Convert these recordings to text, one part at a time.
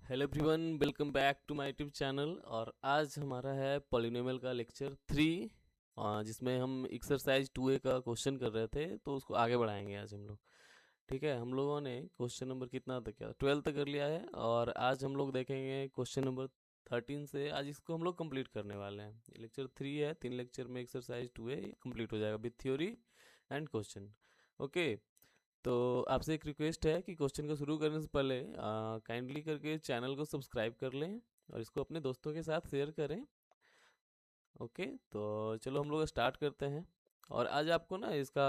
Hello everyone, welcome back to my YouTube channel. और आज हमारा है पॉलिनोमियल का लेक्चर 3, जिसमें हम एक्सरसाइज 2A का क्वेश्चन कर रहे थे, तो उसको आगे बढ़ाएंगे आज हम लोग। ठीक है, हम लोगों ने क्वेश्चन नंबर कितना तक किया, 12 तक कर लिया है। और आज हम लोग देखेंगे क्वेश्चन नंबर 13 से। आज इसको हम लोग कंप्लीट करने वाले हैं। लेक्चर 3 है, 3 लेक्चर में एक्सरसाइज 2A कंप्लीट हो जाएगा with theory and question. Okay, तो आपसे एक रिक्वेस्ट है कि क्वेश्चन को शुरू करने से पहले काइंडली करके चैनल को सब्सक्राइब कर लें और इसको अपने दोस्तों के साथ शेयर करें। ओके, तो चलो हम लोग स्टार्ट करते हैं। और आज आपको ना इसका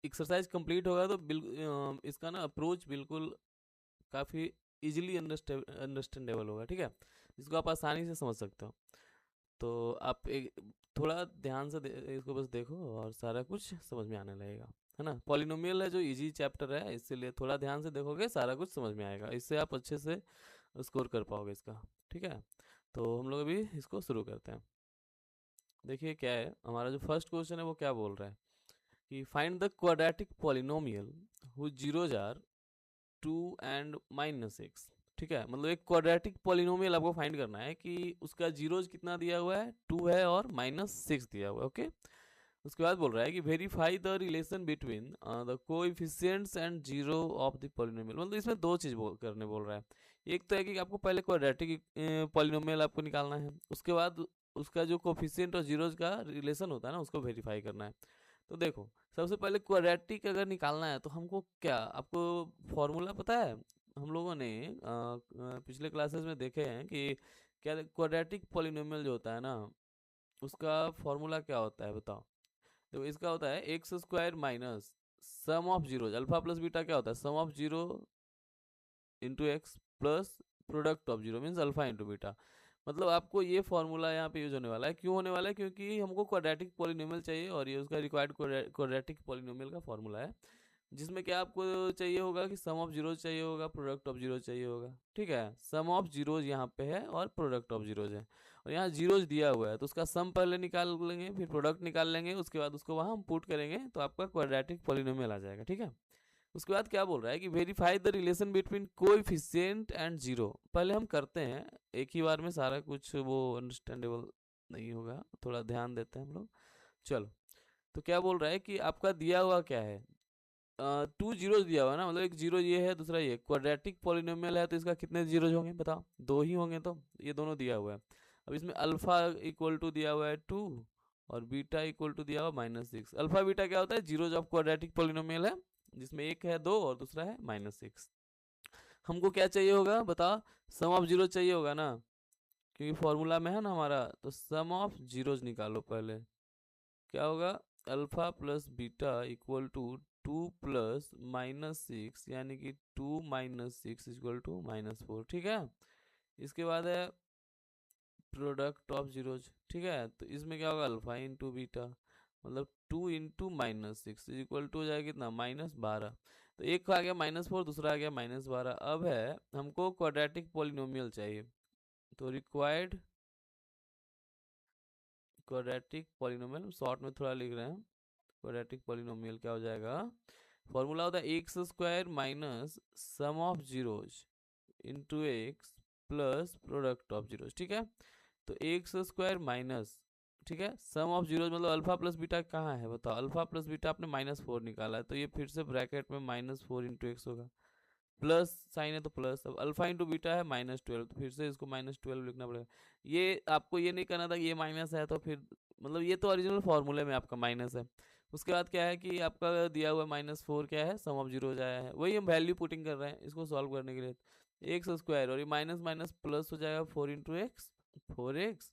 एक्सरसाइज कंप्लीट होगा तो बिल्कुल इसका ना अप्रोच बिल्कुल काफ़ी इजीली अंडरस्टैंडेबल होगा। ठीक है, जिसको आप आसानी से समझ सकते हो। तो आप एक थोड़ा ध्यान से इसको बस देखो और सारा कुछ समझ में आने लगेगा, है ना। पॉलिनोमियल है जो इजी चैप्टर है, इसीलिए थोड़ा ध्यान से देखोगे सारा कुछ समझ में आएगा। इससे आप अच्छे से स्कोर कर पाओगे इसका। ठीक है, तो हम लोग अभी इसको शुरू करते हैं। देखिए क्या है, हमारा जो फर्स्ट क्वेश्चन है वो क्या बोल रहा है कि find the quadratic polynomial whose zeros are 2 and -6। ठीक है, मतलब एक क्वाड्रेटिक पॉलिनोमियल आपको फाइंड करना है कि उसका जीरोज कितना दिया हुआ है, 2 है और -6 दिया हुआ है। ओके, उसके बाद बोल रहा है कि verify the relation between the coefficients and zero of the polynomial. मतलब इसमें दो चीज़ करने बोल रहा है। एक तो है कि आपको पहले क्वाड्रेटिक पॉलिनोमियल आपको निकालना है, उसके बाद उसका जो कोफिशिएंट और जीरोज का रिलेशन होता है ना, उसको वेरीफाई करना है। तो देखो, सबसे पहले क्वाड्रेटिक अगर निकालना है तो हमको क्या, आपको फॉर्मूला पता है? हम लोगों ने पिछले क्लासेस में देखे हैं कि क्या क्वाड्रेटिक पॉलिनोमियल जो होता है ना, उसका फॉर्मूला क्या होता है बताओ। तो इसका होता है x square minus sum of zeros, alpha plus beta क्या होता है, sum of zero into x plus product of zero means alpha into beta. मतलब आपको ये फॉर्मूला यहाँ पे यूज होने वाला है। क्यों होने वाला है? क्योंकि हमको क्वाड्रेटिक पॉलिनोमियल चाहिए और ये उसका रिक्वायर्ड क्वाड्रेटिक पॉलिनोमियल का फॉर्मूला है, जिसमें क्या आपको चाहिए होगा कि सम ऑफ जीरोज चाहिए होगा, प्रोडक्ट ऑफ जीरोज चाहिए होगा। ठीक है, सम ऑफ जीरोज यहाँ पे है और प्रोडक्ट ऑफ जीरोज है, और यहाँ जीरोज दिया हुआ है तो उसका सम पहले निकाल लेंगे, फिर प्रोडक्ट निकाल लेंगे, उसके बाद उसको वहाँ हम पुट करेंगे तो आपका क्वाड्रेटिक पॉलिनोमियल आ जाएगा। ठीक है, उसके बाद क्या बोल रहा है कि verify the relation between coefficient and zero. पहले हम करते हैं, एक ही बार में सारा कुछ वो अंडरस्टैंडेबल नहीं होगा, थोड़ा ध्यान देते हैं हम लोग। चलो, तो क्या बोल रहा है कि आपका दिया हुआ क्या है, 2 जीरोज दिया हुआ है ना, मतलब एक जीरो ये है, दूसरा ये। क्वाड्रेटिक पॉलिनोमियल है तो इसका कितने जीरोज होंगे बताओ, 2 ही होंगे। तो ये दोनों दिया हुआ है। अब इसमें अल्फा इक्वल टू दिया हुआ है 2 और बीटा इक्वल टू दिया हुआ -6। अल्फा बीटा क्या होता है, जीरोज ऑफ क्वाड्रेटिक पॉलिनोमियल है, जिसमें एक है 2 और दूसरा है -6। हमको क्या चाहिए होगा बताओ, सम ऑफ जीरो चाहिए होगा ना, क्योंकि फॉर्मूला में है ना हमारा। तो सम ऑफ जीरोज निकालो पहले। क्या होगा, alpha plus beta equal to 2 plus -6, यानी कि 2 -6 इक्वल टू -4। ठीक है, इसके बाद है प्रोडक्ट ऑफ जीरोज। ठीक है, तो इसमें क्या होगा, अल्फा इंटू बीटा, मतलब 2 इंटू -6 इक्वल टू हो जाएगा कितना, -12। तो एक आ गया -4, दूसरा आ गया -12। अब है हमको क्वाड्रेटिक पॉलिनोमियल चाहिए, तो रिक्वायर्ड क्वाड्रेटिक पॉलिनोमियल, शॉर्ट में थोड़ा लिख रहे हैं। क्वाड्रेटिक पॉलिनोमियल क्या हो जाएगा, फॉर्मूला होता है x square minus sum of zeros into x plus product of zeros. ठीक है, तो एक्स स्क्वायर माइनस, ठीक है, सम ऑफ जीरोज मतलब अल्फा प्लस बीटा कहाँ है बताओ, अल्फा प्लस बीटा आपने -4 निकाला है, तो ये फिर से ब्रैकेट में -4 इंटू एक्स होगा, प्लस साइन है तो प्लस। अब अल्फा इंटू बीटा है -12, तो फिर से इसको -12 लिखना पड़ेगा। ये आपको ये नहीं करना था कि ये माइनस है तो फिर, मतलब ये तो ओरिजिनल फॉर्मूले में आपका माइनस है। उसके बाद क्या है कि आपका दिया हुआ -4 क्या है, सम ऑफ जीरो आया है, वही हम वैल्यू पुटिंग कर रहे हैं इसको सॉल्व करने के लिए। एक्स स्क्वायर और ये माइनस माइनस प्लस हो जाएगा 4 इंटू एक्स, 4x,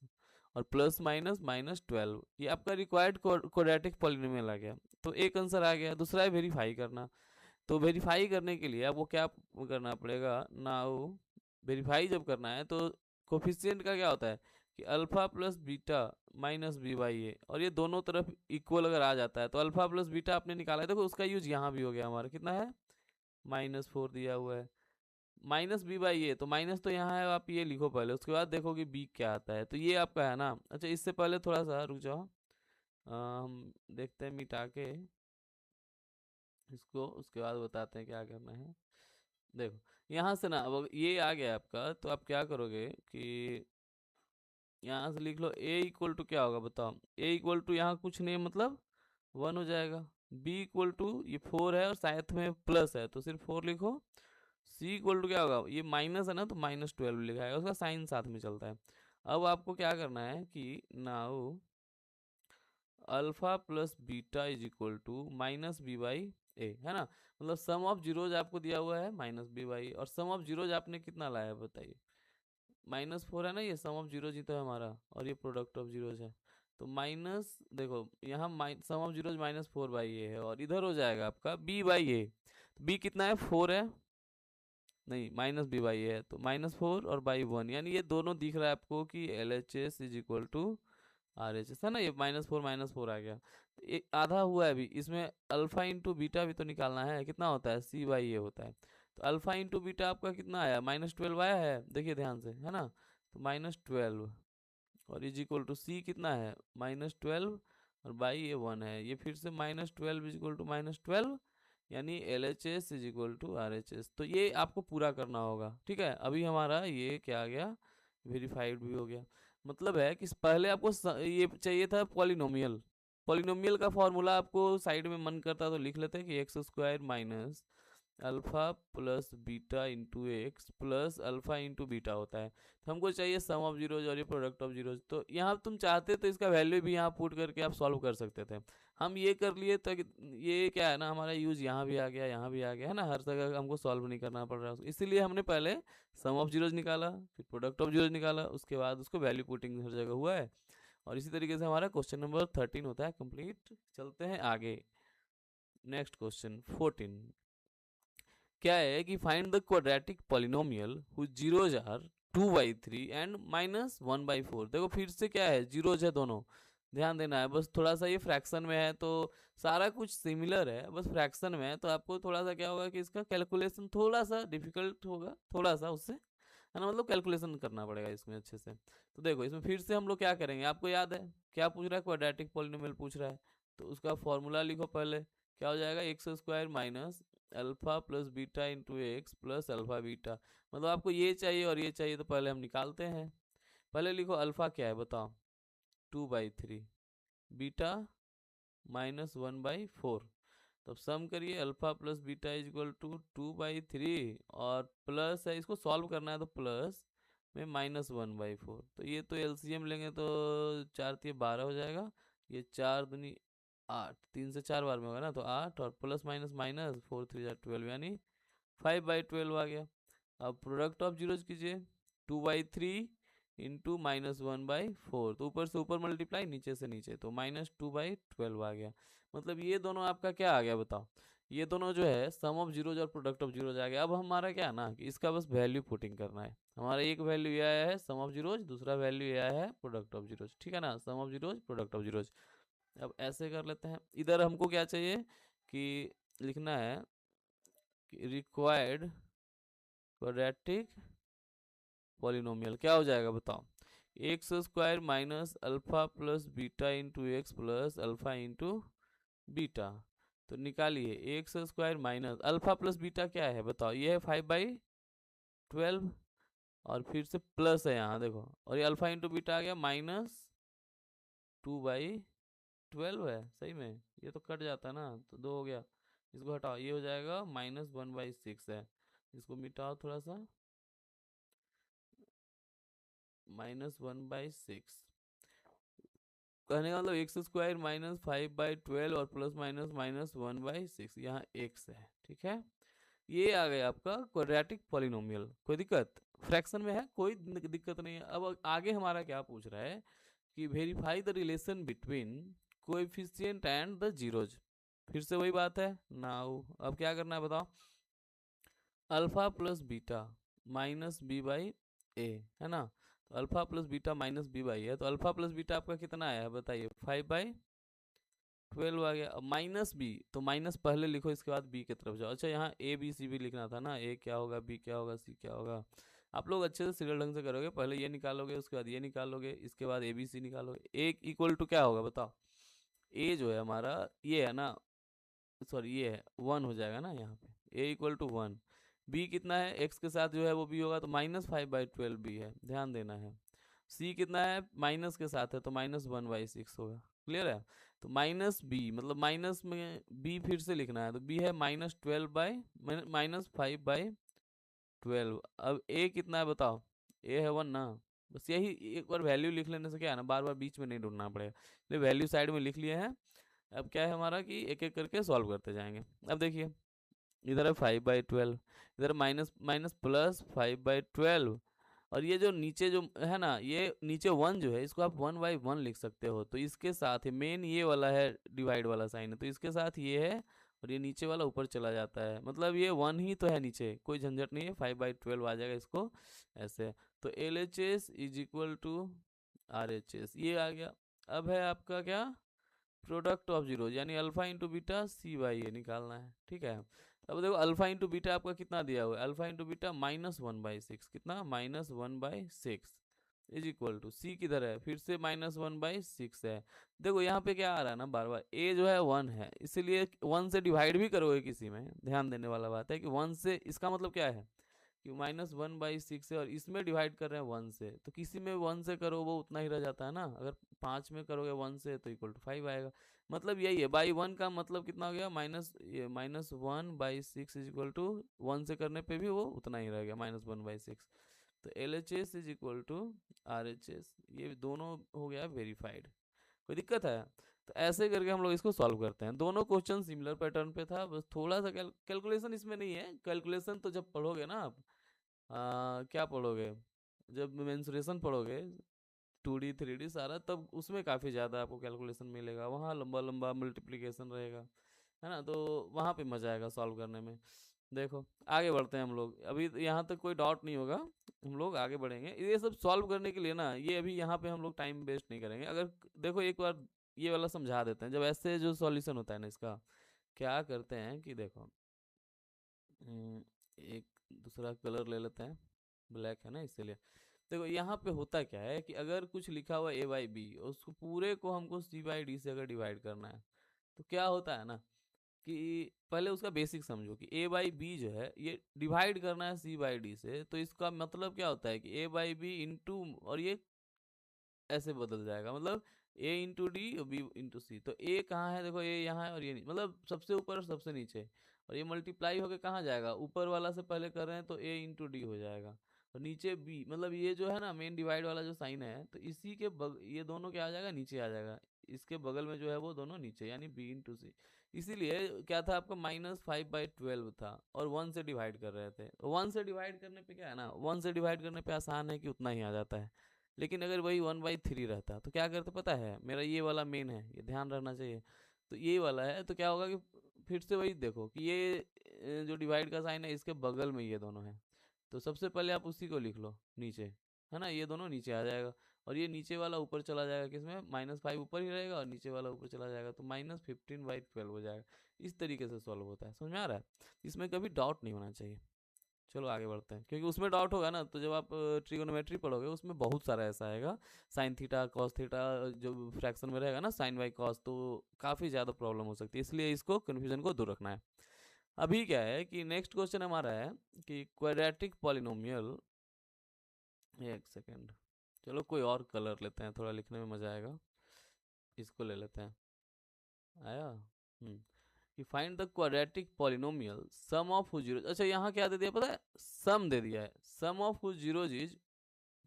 और प्लस माइनस -12। ये आपका रिक्वायर्ड क्वाड्रेटिक पॉलिनोमियल आ गया। तो एक आंसर आ गया। दूसरा है वेरीफाई करना। तो वेरीफाई करने के लिए आपको क्या करना पड़ेगा, नाउ वेरीफाई जब करना है तो कोफिशिएंट का क्या होता है कि alpha plus beta minus B by A, और ये दोनों तरफ इक्वल अगर आ जाता है तो अल्फा प्लस बीटा आपने निकाला है, देखो उसका यूज यहाँ भी हो गया। हमारा कितना है, -4 दिया हुआ है, माइनस बी बाई ए, तो माइनस तो यहाँ है, आप ये लिखो पहले, उसके बाद देखो कि बी क्या आता है। तो ये आपका है ना। अच्छा, इससे पहले थोड़ा सा रुक जाओ, हम देखते हैं मिटा के इसको, उसके बाद बताते हैं क्या करना है। देखो, यहाँ से ना अब ये आ गया आपका, तो आप क्या करोगे कि यहाँ से लिख लो a इक्वल टू क्या होगा बताओ, a इक्वल टू यहाँ कुछ नहीं मतलब 1 हो जाएगा, b इक्वल टू ये 4 है और साथ में प्लस है तो सिर्फ 4 लिखो, c इक्वल टू क्या होगा, ये माइनस है ना तो -12 लिखा है, उसका साइन साथ में चलता है। अब आपको क्या करना है कि now alpha plus beta is equal to minus B by A, है ना, मतलब सम ऑफ जीरोज आपको दिया हुआ है -b/, और सम ऑफ जीरोज आपने कितना लाया है बताइए, -4 है ना, ये सम ऑफ जीरोज ही तो है हमारा, और ये प्रोडक्ट ऑफ जीरोज है, तो माइनस देखो यहाँ सम ऑफ जीरोज -4/a है, और इधर हो जाएगा आपका b/a, b कितना है 4 है, नहीं -b/a है, तो -4 और बाई 1, यानी ये दोनों दिख रहा है आपको कि LHS is equal to RHS, है ना, ये -4 आ गया, एक आधा हुआ है अभी, इसमें अल्फा इंटू बीटा भी तो निकालना है, कितना होता है C/A होता है, तो अल्फा इंटू बीटा आपका कितना आया -12 आया है, देखिए ध्यान से, है ना, तो -12 और इज इक्वल टू C कितना है -12 और बाई ये 1 है, ये फिर से -12 इज इक्वल टू -12, यानी LHS is equal to RHS, तो ये आपको पूरा करना होगा, ठीक है। अभी हमारा ये क्या आ गया, वेरीफाइड भी हो गया, मतलब है कि पहले आपको ये चाहिए था पॉलिनोमियल, पॉलिनोमियल का फॉर्मूला आपको साइड में मन करता तो लिख लेते हैं कि x² minus alpha plus beta into x plus alpha into beta होता है, तो हमको चाहिए सम ऑफ जीरोज और ये प्रोडक्ट ऑफ जीरोज, तो यहाँ तुम चाहते तो इसका वैल्यू भी यहाँ पुट करके आप सॉल्व कर सकते थे, हम ये कर लिए ताकि ये क्या है ना हमारा यूज यहाँ भी आ गया यहाँ भी आ गया, है ना, हर जगह हमको सॉल्व नहीं करना पड़ रहा है, इसीलिए हमने पहले सम ऑफ जीरोज निकाला, फिर प्रोडक्ट ऑफ जीरोज निकाला, उसके बाद उसको वैल्यू पुटिंग हर जगह हुआ है, और इसी तरीके से हमारा क्वेश्चन नंबर 13 होता है कंप्लीट। चलते हैं आगे, नेक्स्ट क्वेश्चन 14 क्या है कि find the quadratic polynomial whose zeros are 2/3 and -1/4, देखो फिर से क्या है जीरोज है दोनों, ध्यान देना है, बस थोड़ा सा ये फ्रैक्शन में है तो सारा कुछ सिमिलर है, बस फ्रैक्शन में है तो आपको थोड़ा सा क्या होगा कि इसका कैलकुलेशन थोड़ा सा डिफिकल्ट होगा, थोड़ा सा उससे, है ना, मतलब कैलकुलेशन करना पड़ेगा इसमें अच्छे से। तो देखो इसमें फिर से हम लोग क्या करेंगे, आपको याद है क्या पूछ रहा है, क्वाड्रेटिक पॉलिनोमियल पूछ रहा है, तो उसका फॉर्मूला लिखो पहले, क्या हो जाएगा x² minus alpha plus beta into x plus alpha beta, मतलब आपको ये चाहिए और ये चाहिए, तो पहले हम निकालते हैं, पहले लिखो अल्फा क्या है बताओ 2/3, बीटा -1/4, तब सम करिए alpha plus beta is equal to 2/3 और प्लस है, इसको सॉल्व करना है तो प्लस में -1/4, तो ये तो एलसीएम लेंगे तो 4×3=12 हो जाएगा, ये 4×2 8, 3 से 4 बार में होगा ना तो 8 और प्लस माइनस माइनस 4×3=12, यानी 5/12 आ गया। अब प्रोडक्ट ऑफ जीरोज कीजिए 2/3 इंटू -1/4, तो ऊपर से ऊपर मल्टीप्लाई नीचे से नीचे, तो -2/12 आ गया, मतलब ये दोनों आपका क्या आ गया बताओ, ये दोनों जो है सम ऑफ जीरोज और प्रोडक्ट ऑफ जीरोज आ गया। अब हमारा क्या है ना कि इसका बस वैल्यू पुटिंग करना है, हमारा एक वैल्यू ये आया है सम ऑफ जीरोज, दूसरा वैल्यू ये आया है प्रोडक्ट ऑफ जीरोज, ठीक है ना, sum of zeros product of zeros. अब ऐसे कर लेते हैं, इधर हमको क्या चाहिए कि लिखना है कि रिक्वायर्ड क्वाड्रेटिक पॉलिनोमियल क्या हो जाएगा बताओ, x² minus alpha plus beta into x plus alpha into beta, तो निकालिए x² minus alpha plus beta क्या है बताओ, ये है 5/12 और फिर से प्लस है यहाँ देखो, और ये अल्फा इंटू बीटा आ गया -2/12 है, सही में ये तो कट जाता है ना, तो 2 हो गया, इसको हटाओ, ये हो जाएगा -1/6 है, इसको मिटाओ थोड़ा सा, -1/6, कहने का मतलब x² माइनस 5/12 और प्लस माइनस -1/6, यहाँ x है, ठीक है, ये आ गया आपका क्वाड्रेटिक पॉलिनोमियल। कोई दिक्कत, फ्रैक्शन में है कोई दिक्कत नहीं है। अब आगे हमारा क्या पूछ रहा है कि verify the relation between coefficient and the zeros, फिर से वही बात है नाउ, अब क्या करना है बताओ, अल्फा प्लस बीटा -b/a, है ना, तो अल्फा प्लस बीटा -b/a है, तो अल्फा प्लस बीटा आपका कितना आया है बताइए 5/12 आ गया। अब -b, तो माइनस पहले लिखो इसके बाद b की तरफ जाओ, अच्छा यहाँ a b c भी लिखना था ना, a क्या होगा b क्या होगा c क्या होगा, आप लोग अच्छे से सीरियल ढंग से करोगे, पहले ये निकालोगे उसके बाद ये निकालोगे इसके बाद a b c निकालोगे, a इक्वल टू क्या होगा बताओ, a जो है हमारा ये है ना, सॉरी ये है 1 हो जाएगा ना यहाँ पे, a इक्वल टू 1, बी कितना है, एक्स के साथ जो है वो बी होगा, तो -5/12 बी है, ध्यान देना है। सी कितना है, माइनस के साथ है, तो -1/6 होगा। क्लियर है? तो माइनस बी मतलब माइनस में बी फिर से लिखना है, तो बी है -5/12। अब ए कितना है बताओ, ए है 1 ना। बस यही एक बार वैल्यू लिख लेने से क्या है ना, बार बार बीच में नहीं ढूंढना पड़ेगा। तो वैल्यू साइड में लिख लिए हैं। अब क्या है हमारा कि एक एक करके सॉल्व करते जाएंगे। अब देखिए, इधर है 5/12, इधर माइनस माइनस प्लस 5/12, और ये जो नीचे जो है ना, ये नीचे 1 जो है, इसको आप 1/1 लिख सकते हो। तो इसके साथ ही मेन ये वाला है, डिवाइड वाला साइन है, तो इसके साथ ये है, और ये नीचे वाला ऊपर चला जाता है, मतलब ये 1 ही तो है नीचे, कोई झंझट नहीं है, 5/12 आ जाएगा इसको ऐसे। तो LHS is equal to RHS, ये आ गया। अब है आपका क्या, प्रोडक्ट ऑफ जीरो, यानी अल्फा इंटू बीटा C/A निकालना है। ठीक है, अब देखो अल्फा इंटू बीटा आपका कितना दिया हुआ है, अल्फा इंटू बीटा -1/6, कितना, -1/6 इज इक्वल टू सी किधर है, फिर से -1/6 है। देखो यहाँ पे क्या आ रहा है ना, बार बार ए जो है 1 है, इसीलिए 1 से डिवाइड भी करोगे किसी में, ध्यान देने वाला बात है कि 1 से, इसका मतलब क्या है कि -1/6 है, और इसमें डिवाइड कर रहे हैं 1 से, तो किसी में 1 से करो वो उतना ही रह जाता है ना। अगर 5 में करोगे 1 से तो =5 आएगा। मतलब यही है, बाई 1 का मतलब कितना हो गया, -1/6 इज इक्वल टू 1 से करने पे भी वो उतना ही रह गया, -1/6। तो LHS is equal to RHS, ये दोनों हो गया वेरीफाइड। कोई दिक्कत है? तो ऐसे करके हम लोग इसको सॉल्व करते हैं। दोनों क्वेश्चन सिमिलर पैटर्न पे था, बस थोड़ा सा कैलकुलेशन इसमें नहीं है। कैलकुलेशन तो जब पढ़ोगे ना आप, क्या पढ़ोगे, जब मेंसुरेशन पढ़ोगे 2D 3D सारा, तब उसमें काफ़ी ज़्यादा आपको कैलकुलेशन मिलेगा, वहाँ लंबा लंबा मल्टीप्लिकेशन रहेगा, है ना, तो वहाँ पे मज़ा आएगा सॉल्व करने में। देखो आगे बढ़ते हैं हम लोग, अभी यहाँ तक कोई डाउट नहीं होगा, हम लोग आगे बढ़ेंगे। ये सब सॉल्व करने के लिए ना, ये अभी यहाँ पे हम लोग टाइम वेस्ट नहीं करेंगे। अगर देखो एक बार ये वाला समझा देते हैं, जब ऐसे जो सॉल्यूशन होता है ना, इसका क्या करते हैं कि देखो, एक दूसरा कलर ले लेते हैं, ब्लैक है ना इसीलिए। देखो यहाँ पे होता क्या है कि अगर कुछ लिखा हुआ A/B, उसको पूरे को हमको C/D से अगर डिवाइड करना है, तो क्या होता है ना कि पहले उसका बेसिक समझो कि A/B जो है ये डिवाइड करना है C/D से, तो इसका मतलब क्या होता है कि A/B इंटू, और ये ऐसे बदल जाएगा, मतलब A इंटू डी और B इंटू सी। तो A कहाँ है, देखो A यहाँ है और ये नहीं, मतलब सबसे ऊपर और सबसे नीचे, और ये मल्टीप्लाई होके कहाँ जाएगा, ऊपर वाला से पहले कर रहे हैं तो A इंटू डी हो जाएगा, और नीचे B, मतलब ये जो है ना मेन डिवाइड वाला जो साइन है, तो इसी के ये दोनों क्या आ जाएगा, नीचे आ जाएगा, इसके बगल में जो है वो दोनों नीचे, यानी B इंटू सी। इसीलिए क्या था आपका, -5/12 था, और 1 से डिवाइड कर रहे थे। 1 से डिवाइड करने पे क्या है ना, 1 से डिवाइड करने पे आसान है कि उतना ही आ जाता है। लेकिन अगर वही 1/3 रहता तो क्या करते पता है, मेरा ये वाला मेन है, ये ध्यान रखना चाहिए। तो ये वाला है, तो क्या होगा कि फिर से वही देखो कि ये जो डिवाइड का साइन है, इसके बगल में ये दोनों है, तो सबसे पहले आप उसी को लिख लो नीचे, है ना, ये दोनों नीचे आ जाएगा, और ये नीचे वाला ऊपर चला जाएगा, किसमें, -5 ऊपर ही रहेगा और नीचे वाला ऊपर चला जाएगा, तो -15/12 हो जाएगा। इस तरीके से सॉल्व होता है, समझ में आ रहा है? इसमें कभी डाउट नहीं होना चाहिए। चलो आगे बढ़ते हैं, क्योंकि उसमें डाउट होगा ना, तो जब आप ट्रिगोनोमेट्री पढ़ोगे उसमें बहुत सारा ऐसा आएगा, साइन थीटा कॉस थीटा, जो फ्रैक्शन में रहेगा ना साइन बाई कॉस, तो काफ़ी ज़्यादा प्रॉब्लम हो सकती है, इसलिए इसको कन्फ्यूजन को दूर रखना है। अभी क्या है कि नेक्स्ट क्वेश्चन हमारा है कि क्वाड्रेटिक पॉलिनोमियल, एक सेकेंड, चलो कोई और कलर लेते हैं, थोड़ा लिखने में मज़ा आएगा, इसको ले लेते हैं, आया। कि find the quadratic polynomial sum of whose zeros. अच्छा यहाँ क्या दे दिया पता है, सम दे दिया है, sum of whose zeros is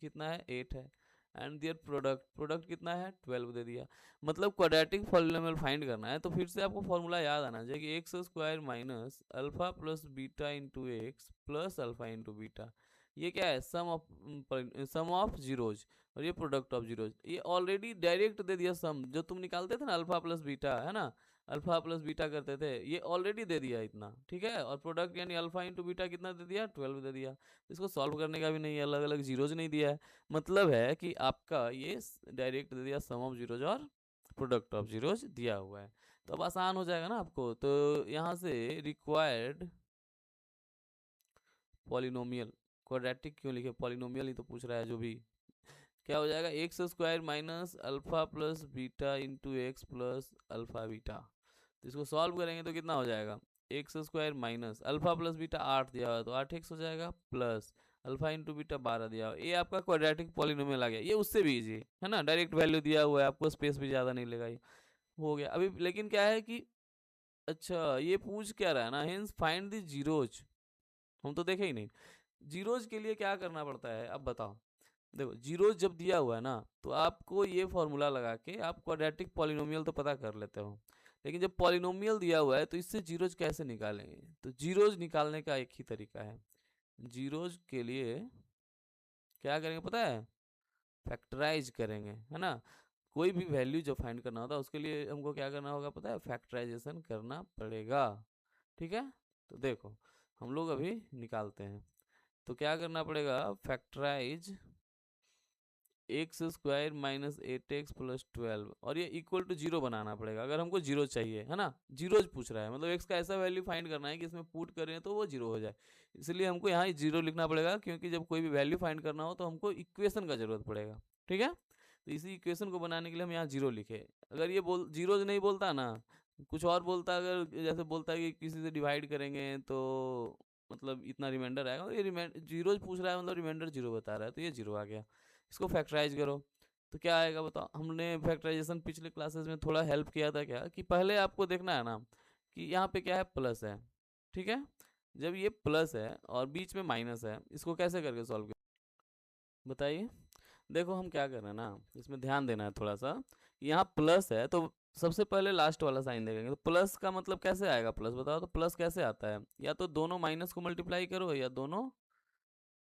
कितना है, 8 है, एंड दियर प्रोडक्ट, प्रोडक्ट कितना है, 12 दे दिया। मतलब क्वाड्रेटिक पॉलिनोमियल फाइंड करना है, तो फिर से आपको फॉर्मूला याद आना चाहिए कि x² minus alpha plus beta into x plus alpha into beta, ये क्या है, सम ऑफ जीरोज, और ये प्रोडक्ट ऑफ जीरोज। ये ऑलरेडी डायरेक्ट दे दिया सम, जो तुम निकालते थे ना अल्फा प्लस बीटा, है ना, अल्फा प्लस बीटा करते थे, ये ऑलरेडी दे दिया इतना, ठीक है, और प्रोडक्ट यानी अल्फा इंटू बीटा कितना दे दिया, 12 दे दिया। इसको सॉल्व करने का भी नहीं, अलग अलग जीरोज नहीं दिया है, मतलब है कि आपका ये डायरेक्ट दे दिया सम ऑफ जीरोज और प्रोडक्ट ऑफ जीरोज दिया हुआ है, तो अब आसान हो जाएगा ना आपको। तो यहाँ से रिक्वायर्ड पॉलिनोमियल, क्वाड्रेटिक क्यों लिखे, पॉलिनोमियल ही तो पूछ रहा है जो भी, क्या हो जाएगा, x² minus alpha plus beta into x plus alpha beta. तो इसको सॉल्व करेंगे तो कितना हो जाएगा, x square minus alpha plus beta 8 दिया हुआ है तो 8x हो जाएगा, प्लस अल्फा इंटू बीटा 12 दिया हुआ है। ये आपका क्वाड्रेटिक पॉलिनोमियल आ गया। ये उससे भी इजी है ना, डायरेक्ट वैल्यू दिया हुआ है, आपको स्पेस भी ज़्यादा नहीं लेगा, ये हो गया। अभी लेकिन क्या है कि अच्छा ये पूछ क्या रहा है ना, हेंस फाइंड द जीरोज, हम तो देखे ही नहीं। जीरोज के लिए क्या करना पड़ता है अब बताओ। देखो जीरोज जब दिया हुआ है ना तो आपको ये फॉर्मूला लगा के आप क्वाड्रेटिक पॉलिनोमियल तो पता कर लेते हो, लेकिन जब पॉलिनोमियल दिया हुआ है तो इससे जीरोज कैसे निकालेंगे। तो जीरोज निकालने का एक ही तरीका है। जीरोज के लिए क्या करेंगे पता है, फैक्टराइज करेंगे, है ना। कोई भी वैल्यू जब फाइंड करना होता है उसके लिए हमको क्या करना होगा पता है, फैक्टराइजेशन करना पड़ेगा। ठीक है, तो देखो हम लोग अभी निकालते हैं। तो क्या करना पड़ेगा, factorise x square minus 8x plus 12 और ये इक्वल टू जीरो बनाना पड़ेगा अगर हमको जीरो चाहिए, है ना। जीरोज पूछ रहा है, मतलब एक्स का ऐसा वैल्यू फाइंड करना है कि इसमें पुट करें तो वो जीरो हो जाए। इसलिए हमको यहाँ जीरो लिखना पड़ेगा, क्योंकि जब कोई भी वैल्यू फाइंड करना हो तो हमको इक्वेशन का जरूरत पड़ेगा। ठीक है, तो इसी इक्वेशन को बनाने के लिए हम यहाँ जीरो लिखे। अगर ये जीरोज नहीं बोलता ना, कुछ और बोलता, अगर जैसे बोलता है कि किसी से डिवाइड करेंगे तो मतलब इतना रिमाइंडर आएगा, ये जीरोज पूछ रहा है मतलब रिमाइंडर जीरो बता रहा है, तो ये जीरो आ गया। इसको फैक्टराइज करो तो क्या आएगा बताओ। हमने फैक्टराइजेशन पिछले क्लासेस में थोड़ा हेल्प किया था क्या, कि पहले आपको देखना है ना कि यहाँ पे क्या है, प्लस है। ठीक है, जब ये प्लस है और बीच में माइनस है, इसको कैसे करके सॉल्व कर बताइए। देखो हम क्या कर रहे हैं ना, इसमें ध्यान देना है थोड़ा सा। यहाँ प्लस है तो सबसे पहले लास्ट वाला साइन देखेंगे, तो प्लस का मतलब कैसे आएगा प्लस, बताओ तो प्लस कैसे आता है। या तो दोनों माइनस को मल्टीप्लाई करो या दोनों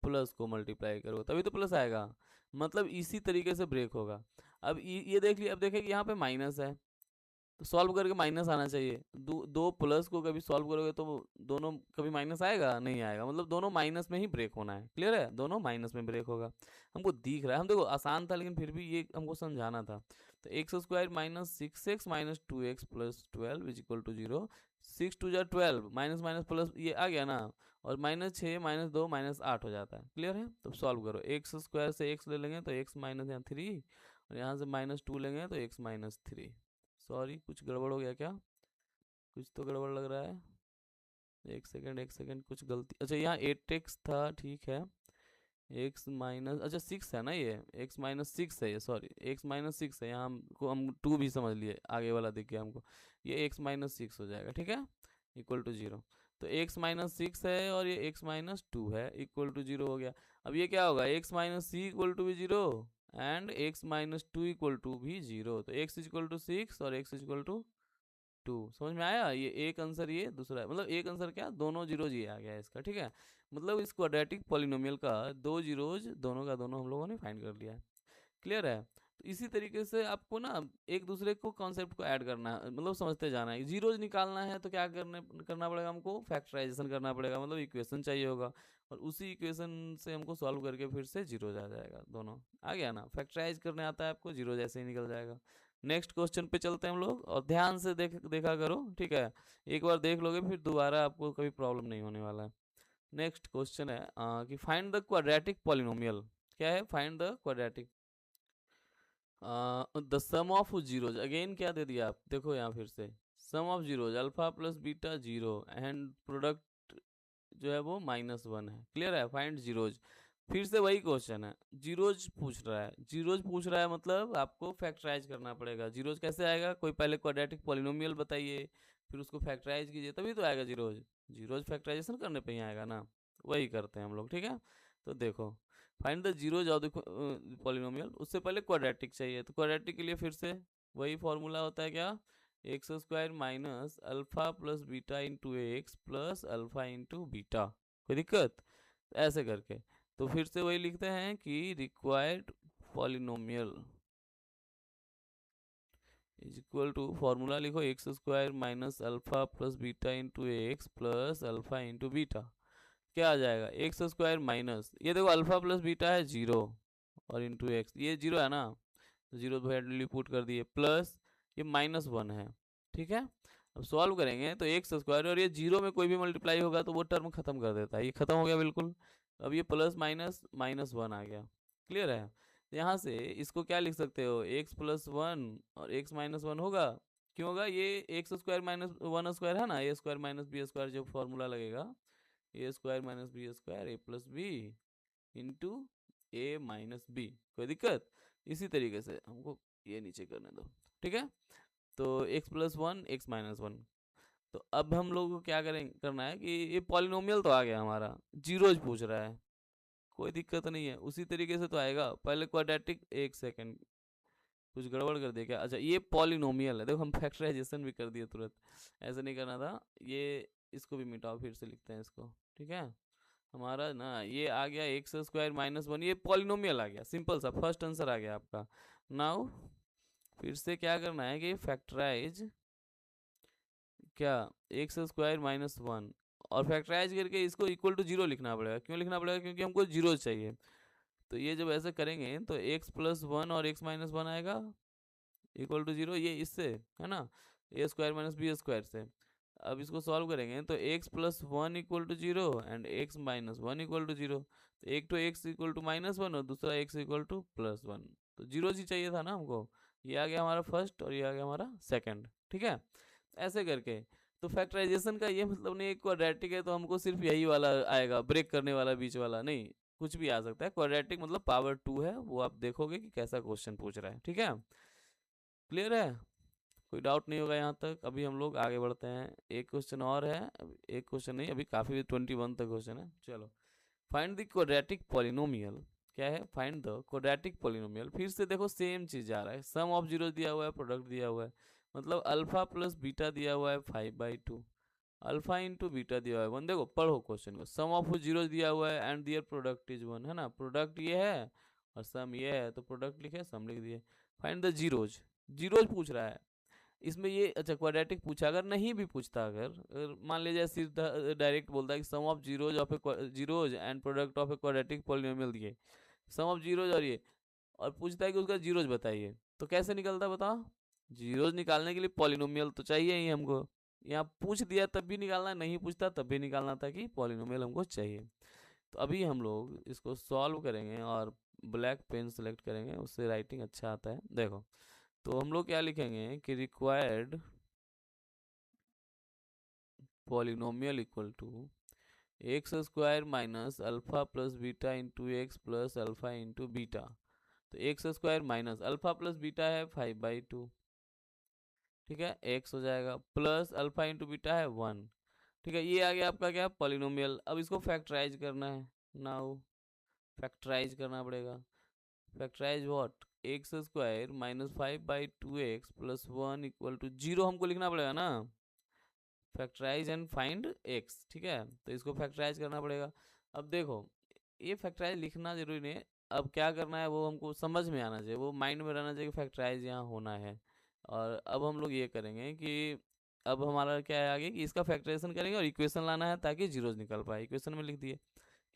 प्लस को मल्टीप्लाई करो तभी तो प्लस आएगा, मतलब इसी तरीके से ब्रेक होगा। अब ये देख लिया, अब देखें कि यहाँ पे माइनस है तो सॉल्व करके माइनस आना चाहिए। दो प्लस को कभी सॉल्व करोगे तो दोनों कभी माइनस आएगा नहीं आएगा, मतलब दोनों माइनस में ही ब्रेक होना है। क्लियर है, दोनों माइनस में ब्रेक होगा। हमको दिख रहा है, हम देखो आसान था लेकिन फिर भी ये हमको समझाना था। तो x square minus 6x minus 2x plus 12 is equal to 0। 6 2 12 minus minus plus ये आ गया ना, और -6 -2 -8 हो जाता है। क्लियर है, तो सॉल्व करो। एक्स स्क्वायर से एक्स ले लेंगे तो एक्स माइनस यहाँ 3, और यहाँ से -2 लेंगे तो एक्स माइनस 3। सॉरी कुछ गड़बड़ हो गया क्या, कुछ तो गड़बड़ लग रहा है। एक सेकंड कुछ गलती, अच्छा यहाँ 8x था, ठीक है। x माइनस, अच्छा 6 है ना, ये x माइनस 6 है, ये सॉरी x माइनस 6 है। यहाँ हमको हम 2 भी समझ लिए, आगे वाला दिख गया हमको। ये x माइनस 6 हो जाएगा, ठीक है, इक्वल टू 0। तो x माइनस 6 है और ये x माइनस 2 है, इक्वल टू 0 हो गया। अब ये क्या होगा, x minus c equal to भी 0 and x minus 2 equal to भी 0। तो x इक्वल टू 6 और x इक्वल टू 2। समझ में आया, ये एक आंसर, ये दूसरा है, मतलब एक आंसर क्या, दोनों जीरोज ये आ गया इसका। ठीक है, मतलब इस क्वाड्रेटिक पॉलिनोमियल का दो जीरोज दोनों का दोनों हम लोगों ने फाइंड कर लिया है। क्लियर है, तो इसी तरीके से आपको ना एक दूसरे को कॉन्सेप्ट को ऐड करना है, मतलब समझते जाना है। जीरोज निकालना है तो क्या करना पड़ेगा हमको, फैक्टराइजेशन करना पड़ेगा, मतलब इक्वेशन चाहिए होगा, और उसी इक्वेशन से हमको सॉल्व करके फिर से जीरोज आ जाएगा। दोनों आ गया ना, फैक्टराइज करने आता है आपको, जीरो जैसे ही निकल जाएगा। नेक्स्ट क्वेश्चन पे चलते हैं हम लोग, और ध्यान से देखा करो, ठीक है। एक बार देख लोगे फिर दोबारा आपको कभी प्रॉब्लम नहीं होने वाला है। नेक्स्ट क्वेश्चन है कि फाइंड द क्वाड्रेटिक पॉलिनोमियल। क्या है, find the quadratic the sum of zeros. Again क्या दे दिया आप, देखो यहाँ फिर से sum of zeros alpha plus beta 0 and product जो है वो -1 है। क्लियर है, फाइंड जीरोज। फिर से वही क्वेश्चन है, जीरोज पूछ रहा है। जीरोज पूछ रहा है मतलब आपको फैक्टराइज करना पड़ेगा। जीरोज कैसे आएगा, कोई पहले क्वाड्रेटिक पॉलिनोमियल बताइए, फिर उसको फैक्टराइज कीजिए तभी तो आएगा जीरोज। जीरोज फैक्टराइजेशन करने पे ही आएगा ना, वही करते हैं हम लोग। ठीक है, तो देखो find the zeros of the polynomial, उससे पहले क्वाड्रेटिक चाहिए। तो क्वाड्रेटिक के लिए फिर से वही फॉर्मूला होता है, क्या, x square minus alpha plus beta into x plus alpha into beta. कोई दिक्कत, ऐसे करके। तो फिर से वही लिखते हैं कि required polynomial is equal to, formula लिखो, x square minus alpha plus beta into x plus alpha into beta. क्या आ जाएगा, एक्स स्क्वायर माइनस, ये देखो अल्फा प्लस बीटा है 0 और इंटू एक्स, ये 0 है ना, तो 0 वैल्यू पुट कर दिए, प्लस ये -1 है। ठीक है, अब सॉल्व करेंगे तो एक्स स्क्वायर, और ये 0 में कोई भी मल्टीप्लाई होगा तो वो टर्म खत्म कर देता है, ये खत्म हो गया बिल्कुल। अब ये प्लस माइनस -1 आ गया। क्लियर है, यहाँ से इसको क्या लिख सकते हो, x + 1 और x - 1 होगा, क्यों होगा? ये x square minus one square है ना, a square minus b square जो फॉर्मूला लगेगा, ए स्क्वायर माइनस बी स्क्वायर ए प्लस बी इंटू ए माइनस बी। कोई दिक्कत? इसी तरीके से हमको ये नीचे करने दो, ठीक है। तो x plus one x minus one. तो अब हम लोग को क्या करना है कि ये पॉलिनोमियल तो आ गया हमारा, जीरोज पूछ रहा है, कोई दिक्कत नहीं है, उसी तरीके से तो आएगा। पहले क्वाड्रेटिक, एक सेकंड कुछ गड़बड़ कर दिया क्या? अच्छा ये पॉलिनोमियल है, देखो हम फैक्टराइजेशन भी कर दिए तुरंत, ऐसा नहीं करना था ये। इसको भी मिटाओ, फिर से लिखते हैं इसको, ठीक है। हमारा ना ये आ गया एक्स स्क्वायर माइनस वन, ये पॉलिनोमियल आ गया, सिंपल सा फर्स्ट आंसर आ गया आपका। नाउ फिर से क्या करना है कि फैक्टराइज क्या, एक्स स्क्वायर माइनस वन, और फैक्टराइज करके इसको इक्वल टू जीरो लिखना पड़ेगा। क्यों लिखना पड़ेगा? क्योंकि हमको जीरो चाहिए। तो ये जब ऐसे करेंगे तो एक्स प्लस वन और एक्स माइनस वन आएगा इक्वल टू जीरो, ये इससे है ना, a square minus b square से। अब इसको सॉल्व करेंगे तो x plus one equal to zero and x minus one equal to zero. तो एक तो x equal to minus one और दूसरा x equal to plus one, तो जीरो ही चाहिए था ना हमको। ये आ गया हमारा फर्स्ट और ये आ गया हमारा सेकंड, ठीक है। ऐसे करके तो फैक्टराइजेशन का ये मतलब नहीं, एक क्वाड्रेटिक है तो हमको सिर्फ यही वाला आएगा, ब्रेक करने वाला बीच वाला नहीं, कुछ भी आ सकता है। क्वाड्रेटिक मतलब पावर टू है, वो आप देखोगे कि कैसा क्वेश्चन पूछ रहा है, ठीक है। क्लियर है? कोई डाउट नहीं होगा यहाँ तक। अभी हम लोग आगे बढ़ते हैं, एक क्वेश्चन और है, एक क्वेश्चन नहीं, अभी काफ़ी 21 तक क्वेश्चन है। चलो, फाइंड द क्वाड्रेटिक पॉलिनोमियल। क्या है? Find the quadratic polynomial. फिर से देखो सेम चीज़ आ रहा है, सम ऑफ जीरो दिया हुआ है, प्रोडक्ट दिया हुआ है, मतलब अल्फा प्लस बीटा दिया हुआ है 5/2, अल्फा इंटू बीटा दिया हुआ है 1। देखो पढ़ो क्वेश्चन को, सम ऑफ जीरो दिया हुआ है एंड दियर प्रोडक्ट इज 1, है ना, प्रोडक्ट ये है और सम ये है, तो प्रोडक्ट लिखे सम लिख दिए। फाइंड द जीरोज, जीरोज पूछ रहा है इसमें ये। अच्छा क्वाड्रेटिक पूछा, अगर नहीं भी पूछता, अगर मान लीजिए सीधा डायरेक्ट बोलता है कि sum of zeros of a zeros and product of a quadratic polynomial दिए, सम ऑफ जीरोज और ये, और पूछता है कि उसका जीरोज बताइए, तो कैसे निकलता है बताओ? जीरोज निकालने के लिए पॉलिनोमियल तो चाहिए ही हमको। यहाँ पूछ दिया तब भी निकालना, नहीं पूछता तब भी निकालना था कि पॉलिनोमियल हमको चाहिए। तो अभी हम लोग इसको सॉल्व करेंगे और ब्लैक पेन सेलेक्ट करेंगे, उससे राइटिंग अच्छा आता है। देखो तो हम लोग क्या लिखेंगे कि required polynomial equal to x square minus alpha plus beta into x plus alpha into beta. तो x square minus alpha plus beta है 5/2, ठीक है, एक्स हो जाएगा, प्लस अल्फा इंटू बीटा है 1, ठीक है। ये आ गया आपका क्या, पॉलिनोमियल। अब इसको फैक्टराइज करना है, नाउ फैक्टराइज करना पड़ेगा। Factorise what? X square minus 5/2 x plus 1 equal to zero हमको लिखना पड़ेगा ना, फैक्टराइज एंड फाइंड एक्स, ठीक है। तो इसको फैक्टराइज करना पड़ेगा। अब देखो ये फैक्टराइज लिखना जरूरी नहीं है, अब क्या करना है वो हमको समझ में आना चाहिए, वो माइंड में रहना चाहिए कि फैक्टराइज यहाँ होना है। और अब हम लोग ये करेंगे कि अब हमारा क्या है आगे कि इसका फैक्टराइजेशन करेंगे और इक्वेशन लाना है ताकि जीरोज निकल पाए, इक्वेशन में लिख दिए।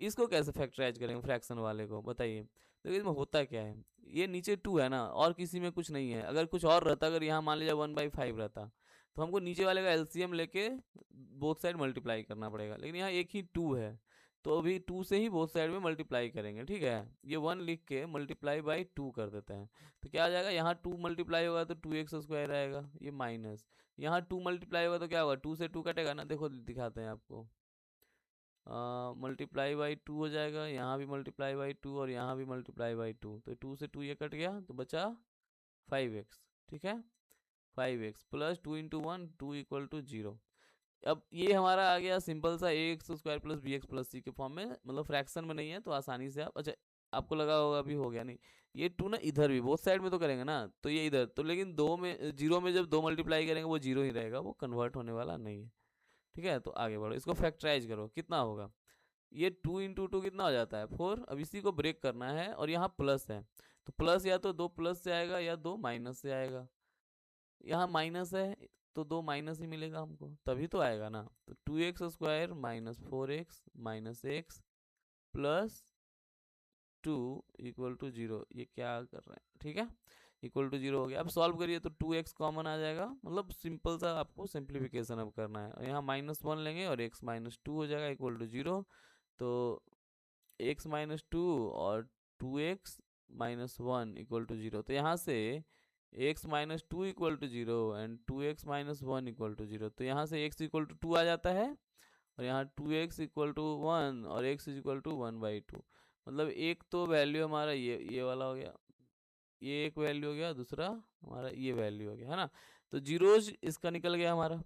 इसको कैसे फैक्टराइज करेंगे फ्रैक्शन वाले को, बताइए। देखिए इसमें होता क्या है, ये नीचे 2 है ना और किसी में कुछ नहीं है, अगर कुछ और रहता, अगर यहाँ मान लीजिए 1/5 रहता, तो हमको नीचे वाले का एलसीएम लेके बोथ साइड मल्टीप्लाई करना पड़ेगा, लेकिन यहाँ एक ही 2 है, तो अभी 2 से ही बोथ साइड में मल्टीप्लाई करेंगे, ठीक है। ये 1 लिख के मल्टीप्लाई बाई 2 कर देते हैं, तो क्या आ जाएगा, यहाँ 2 मल्टीप्लाई होगा तो 2x स्क्वायर आएगा, ये माइनस, यहाँ 2 मल्टीप्लाई होगा तो क्या होगा, 2 से 2 कटेगा ना, देखो दिखाते हैं आपको, मल्टीप्लाई बाई 2 हो जाएगा, यहाँ भी मल्टीप्लाई बाई 2 और यहाँ भी मल्टीप्लाई बाई 2, तो 2 से 2 ये कट गया तो बचा 5x, ठीक है। 5x plus 2 into 1 2 equal to 0। अब ये हमारा आ गया सिंपल सा x square plus b x plus c के फॉर्म में, मतलब फ्रैक्शन में नहीं है तो आसानी से आप, अच्छा आपको लगा होगा अभी हो गया, नहीं ये 2 ना इधर भी बोथ साइड में तो करेंगे ना, तो ये इधर तो, लेकिन 2 में जीरो में जब 2 मल्टीप्लाई करेंगे वो जीरो ही रहेगा, वो कन्वर्ट होने वाला नहीं है, ठीक है। तो आगे बढ़ो, इसको फैक्टराइज करो, कितना होगा, ये 2 इंटू 2 कितना हो जाता है 4। अब इसी को ब्रेक करना है और यहाँ प्लस है, तो प्लस या तो 2 प्लस से आएगा या 2 माइनस से आएगा, यहाँ माइनस है तो 2 माइनस ही मिलेगा हमको, तभी तो आएगा ना। तो 2x square minus 4x minus x plus 2 equal to 0, ये क्या कर रहे हैं, ठीक है, इक्वल टू 0 हो गया। अब सॉल्व करिए तो 2x कॉमन आ जाएगा, मतलब सिंपल सा आपको सिंप्लीफिकेशन अब करना है, यहाँ -1 लेंगे और x -2 हो जाएगा इक्वल टू 0। तो x -2 और 2x -1 इक्वल टू 0, तो यहाँ से x minus two equal to zero and 2x minus one equal to zero. तो यहाँ से x इक्वल टू टू आ जाता है और यहाँ 2x इक्वल टू वन और x इक्वल टू 1/2। मतलब एक तो वैल्यू हमारा ये वाला हो गया, ये एक वैल्यू हो गया, दूसरा हमारा ये वैल्यू हो गया, है ना। तो जीरोज इसका निकल गया हमारा।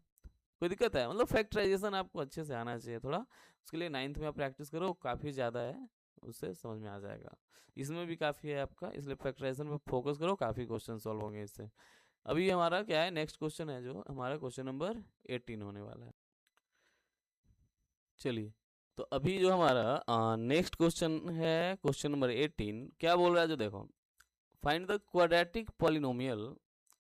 कोई दिक्कत है? मतलब फैक्टराइजेशन आपको अच्छे से आना चाहिए थोड़ा, उसके लिए 9th में आप प्रैक्टिस करो, काफ़ी ज़्यादा है, उससे समझ में आ जाएगा। इसमें भी काफ़ी है आपका, इसलिए फैक्टराइजेशन पे फोकस करो, काफ़ी क्वेश्चन सॉल्व होंगे इससे। अभी हमारा क्या है, नेक्स्ट क्वेश्चन है जो हमारा क्वेश्चन नंबर 18 होने वाला है। चलिए, तो अभी जो हमारा नेक्स्ट क्वेश्चन है क्वेश्चन नंबर 18, क्या बोल रहा है जो देखो, find the quadratic polynomial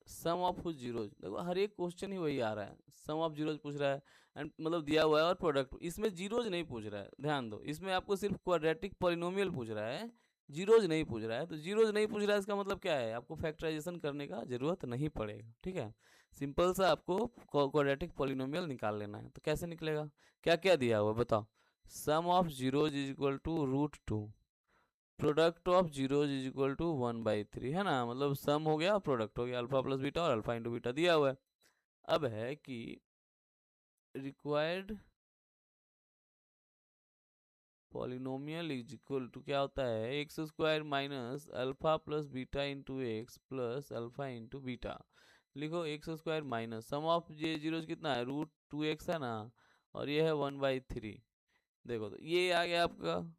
sum of zeros. देखो हर एक क्वेश्चन ही वही आ रहा है, सम ऑफ जीरोज पूछ रहा है एंड मतलब दिया हुआ है और प्रोडक्ट, इसमें जीरोज नहीं पूछ रहा है, ध्यान दो, इसमें आपको सिर्फ क्वाड्रेटिक पॉलिनोमियल पूछ रहा है, जीरोज नहीं पूछ रहा है। तो जीरोज नहीं पूछ रहा है इसका मतलब क्या है, आपको फैक्टराइजेशन करने का जरूरत नहीं पड़ेगा, ठीक है। सिंपल सा आपको क्वाड्रेटिक पॉलिनोमियल निकाल लेना है। तो कैसे निकलेगा, क्या क्या दिया हुआ बताओ। Sum of zeros is equal to √2, product of zeros is equal to 1/3, है ना। मतलब सम हो गया, प्रोडक्ट हो गया, अल्फा प्लस बीटा और अल्फा इंटू बीटा दिया हुआ है। अब है कि required polynomial is equal to क्या होता है, x square minus alpha plus beta into x plus alpha into beta. लिखो x square minus sum of ये जीरोज कितना है, √2x है ना, और ये है 1/3। देखो तो ये आ गया आपका,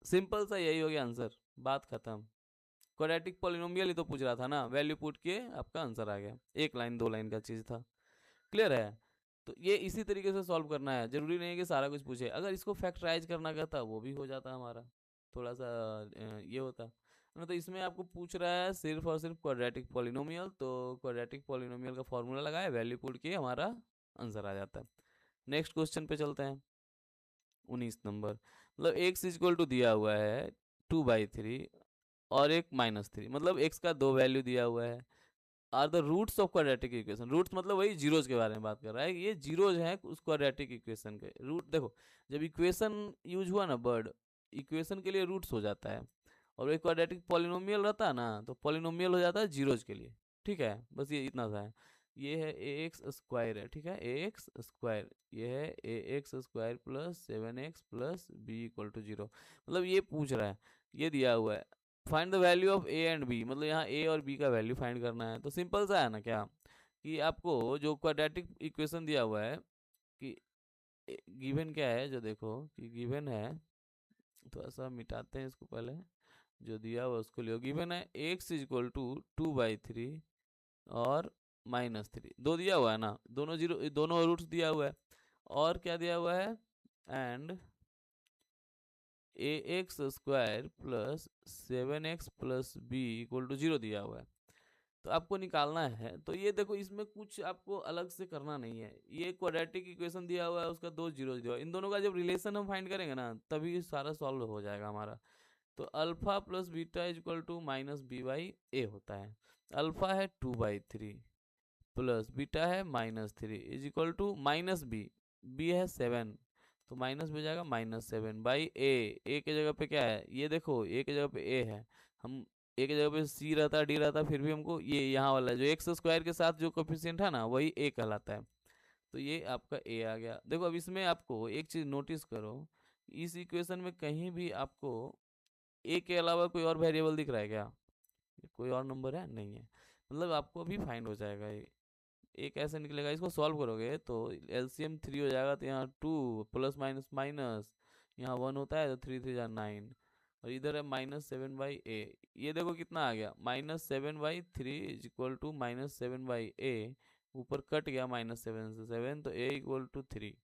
सिंपल सा यही हो गया आंसर, बात खत्म। क्वाड्रेटिक पॉलिनोमियल ही तो पूछ रहा था ना, वैल्यू पुट के आपका आंसर आ गया, एक लाइन दो लाइन का चीज़ था। क्लियर है? तो ये इसी तरीके से सॉल्व करना है, जरूरी नहीं है कि सारा कुछ पूछे। अगर इसको फैक्टराइज करना कहता वो भी हो जाता हमारा, थोड़ा सा ये होता ना। तो इसमें आपको पूछ रहा है सिर्फ और सिर्फ क्वाड्रेटिक पॉलिनोमियल, तो क्वाड्रेटिक पॉलिनोमियल का फॉर्मूला लगाए, वैल्यू पुट किए, हमारा आंसर आ जाता है। नेक्स्ट क्वेश्चन पे चलते हैं, 19 नंबर। मतलब एक्स इक्वल टू दिया हुआ है 2/3 और एक -3, मतलब एक्स का दो वैल्यू दिया हुआ है। Are the roots of quadratic equation, roots मतलब वही जीरोज के बारे में बात कर रहा है, ये जीरोज हैं उस क्वाड्रेटिक इक्वेशन के रूट। देखो जब इक्वेशन यूज हुआ ना वर्ड, इक्वेशन के लिए रूट्स हो जाता है, और एक क्वाड्रेटिक पॉलिनोमियल रहता है ना, तो पॉलिनोमियल हो जाता है जीरोज के लिए, ठीक है। बस ये इतना सा है, ये है ए एक्स स्क्वायर है, ठीक है, ए एक्स स्क्वायर, ये है a x square plus 7x plus b equal to 0। मतलब ये पूछ रहा है, ये दिया हुआ है, find the value of a and b, मतलब यहाँ ए और बी का वैल्यू फाइंड करना है। तो सिंपल सा है ना क्या, कि आपको जो क्वाड्रेटिक इक्वेशन दिया हुआ है कि गिवन क्या है, जो देखो कि गिवन है, थोड़ा सा मिटाते हैं इसको पहले, जो दिया हुआ उसको लियो। गिवन है एक्स इज इक्वल टू 2/3 और -3, दो दिया हुआ है ना, दोनों जीरो, दोनों रूट्स दिया हुआ है, और क्या दिया हुआ है, and a x square plus 7x plus b equal to 0 दिया हुआ है। तो आपको निकालना है, तो ये देखो इसमें कुछ आपको अलग से करना नहीं है, ये क्वाड्रेटिक इक्वेशन दिया हुआ है, उसका दो जीरो दिया हुआ है, इन दोनों का जब रिलेशन हम फाइंड करेंगे ना, तभी सारा सॉल्व हो जाएगा हमारा। तो alpha plus beta is equal to -b/a होता है। अल्फा है 2/3 प्लस बीटा है -3 is equal to -b, b है 7, तो माइनस में जाएगा -7/a। ए के जगह पे क्या है, ये देखो ए के जगह पे ए है, हम ए के जगह पे सी रहता, डी रहता, फिर भी हमको ये यहाँ वाला जो एक्स स्क्वायर के साथ जो कोफिशिएंट है ना, वही ए कहलाता है। तो ये आपका ए आ गया। देखो अब इसमें आपको एक चीज़ नोटिस करो, इस इक्वेशन में कहीं भी आपको ए के अलावा कोई और वेरिएबल दिख रहा है क्या, कोई और नंबर है, नहीं है। मतलब आपको अभी फाइंड हो जाएगा ये, एक ऐसे निकलेगा, इसको सॉल्व करोगे तो एलसीएम 3 हो जाएगा, तो यहाँ 2 प्लस माइनस माइनस, यहाँ 1 होता है, तो 3 3 जा 9, और इधर है -7/a। ये देखो कितना आ गया, -7/3 इज इक्वल टू -7/a, ऊपर कट गया -7 से 7, तो a इक्वल टू 3,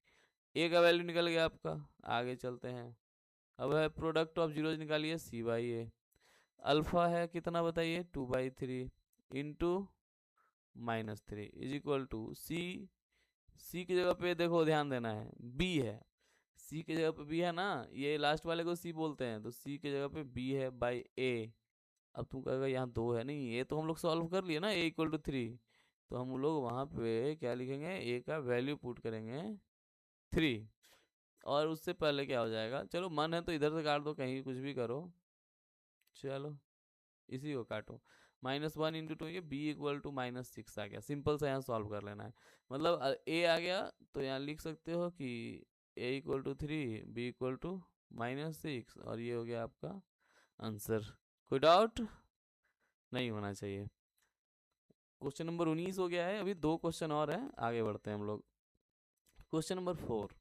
a का वैल्यू निकल गया आपका। आगे चलते हैं, अब है प्रोडक्ट ऑफ जीरोज निकालिए, c/a। अल्फा है कितना बताइए, 2/3 इंटू -3 इज इक्वल टू सी की जगह पे देखो ध्यान देना है, बी है, सी की जगह पे बी है ना, ये लास्ट वाले को सी बोलते हैं, तो सी की जगह पे बी है बाई ए। अब तुम कहेगा यहाँ दो है, नहीं, ये तो हम लोग सॉल्व कर लिए ना, ए इक्वल टू 3, तो हम लोग वहाँ पे क्या लिखेंगे, ए का वैल्यू पुट करेंगे 3, और उससे पहले क्या हो जाएगा, चलो मन है तो इधर से काट दो, कहीं कुछ भी करो, चलो इसी को काटो, -1 इंटू 2, ये b इक्वल टू -6 आ गया। सिंपल सा यहाँ सॉल्व कर लेना है। मतलब a आ गया तो यहाँ लिख सकते हो कि a equal to 3, b equal to -6, और ये हो गया आपका आंसर। कोई डाउट नहीं होना चाहिए। क्वेश्चन नंबर 19 हो गया है। अभी 2 क्वेश्चन और हैं, आगे बढ़ते हैं हम लोग। क्वेश्चन नंबर 4,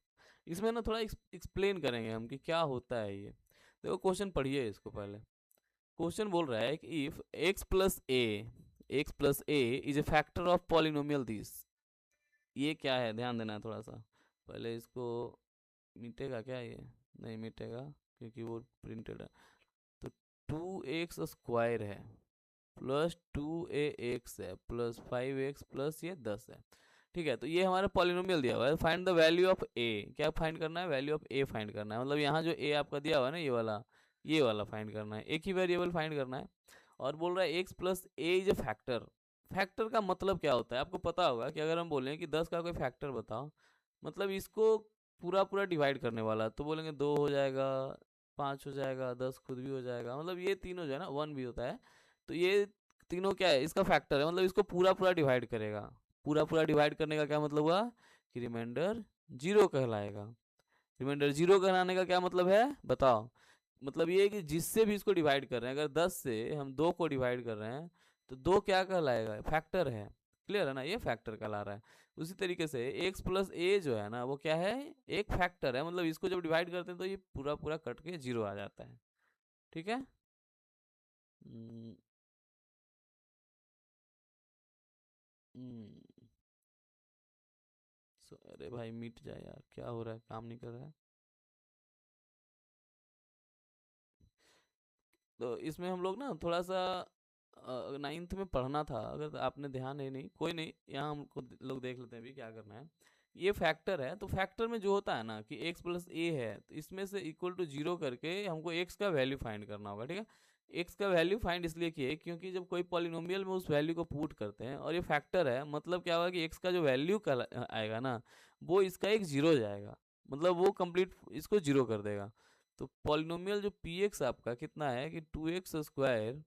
इसमें ना थोड़ा एक्सप्लेन करेंगे हम कि क्या होता है ये। देखो क्वेश्चन पढ़िए इसको पहले। क्वेश्चन बोल रहा है कि if x plus a is a factor of polynomial this. ये क्या है, ध्यान देना है थोड़ा सा। पहले इसको मिटेगा क्या, ये नहीं मिटेगा क्योंकि वो प्रिंटेड है। तो 2x² है प्लस 2ax है प्लस 5x प्लस ये 10 है। ठीक है, तो ये हमारा पॉलिनोमियल दिया हुआ है। फाइंड द वैल्यू ऑफ ए। क्या फाइंड करना है, वैल्यू ऑफ ए फाइंड करना है। मतलब यहाँ जो ए आपका दिया हुआ है ना, ये वाला फाइंड करना है, एक ही वेरिएबल फाइंड करना है। और बोल रहा है x plus A is a factor. Factor का मतलब क्या होता है आपको पता होगा कि अगर हम बोलें कि 10 का कोई फैक्टर बताओ, मतलब इसको पूरा पूरा डिवाइड करने वाला, तो बोलेंगे 2 हो जाएगा, 5 हो जाएगा, 10 खुद भी हो जाएगा। मतलब ये तीनों जो है ना, 1 भी होता है। तो ये तीनों क्या है, इसका फैक्टर है। मतलब इसको पूरा पूरा डिवाइड करेगा। पूरा पूरा डिवाइड करने का क्या मतलब हुआ कि रिमाइंडर 0 कहलाएगा। रिमाइंडर 0 कहलाने का क्या मतलब है बताओ। मतलब ये है कि जिससे भी इसको डिवाइड कर रहे हैं, अगर 10 से हम 2 को डिवाइड कर रहे हैं तो 2 क्या कहलाएगा, फैक्टर है। क्लियर है ना, ये फैक्टर कहला रहा है। उसी तरीके से x प्लस ए जो है ना, वो क्या है, एक फैक्टर है। मतलब इसको जब डिवाइड करते हैं तो ये पूरा पूरा कट के 0 आ जाता है। ठीक है। हम्म, हम्म, अरे भाई मिट जाए यार, क्या हो रहा है, काम नहीं कर रहा है। तो इसमें हम लोग ना थोड़ा सा 9th में पढ़ना था, अगर आपने ध्यान है नहीं, कोई नहीं, यहाँ हमको लोग देख लेते हैं अभी क्या करना है। ये फैक्टर है, तो फैक्टर में जो होता है ना कि x प्लस ए है, तो इसमें से इक्वल टू 0 करके हमको x का वैल्यू फाइंड करना होगा। ठीक है, x का वैल्यू फाइंड इसलिए किए क्योंकि जब कोई पॉलिनोमियल में उस वैल्यू को पुट करते हैं और ये फैक्टर है, मतलब क्या होगा कि x का जो वैल्यू आएगा ना, वो इसका एक 0 जाएगा। मतलब वो कंप्लीट इसको 0 कर देगा। तो पॉलिनोमियल जो पी एक्स आपका कितना है कि 2x²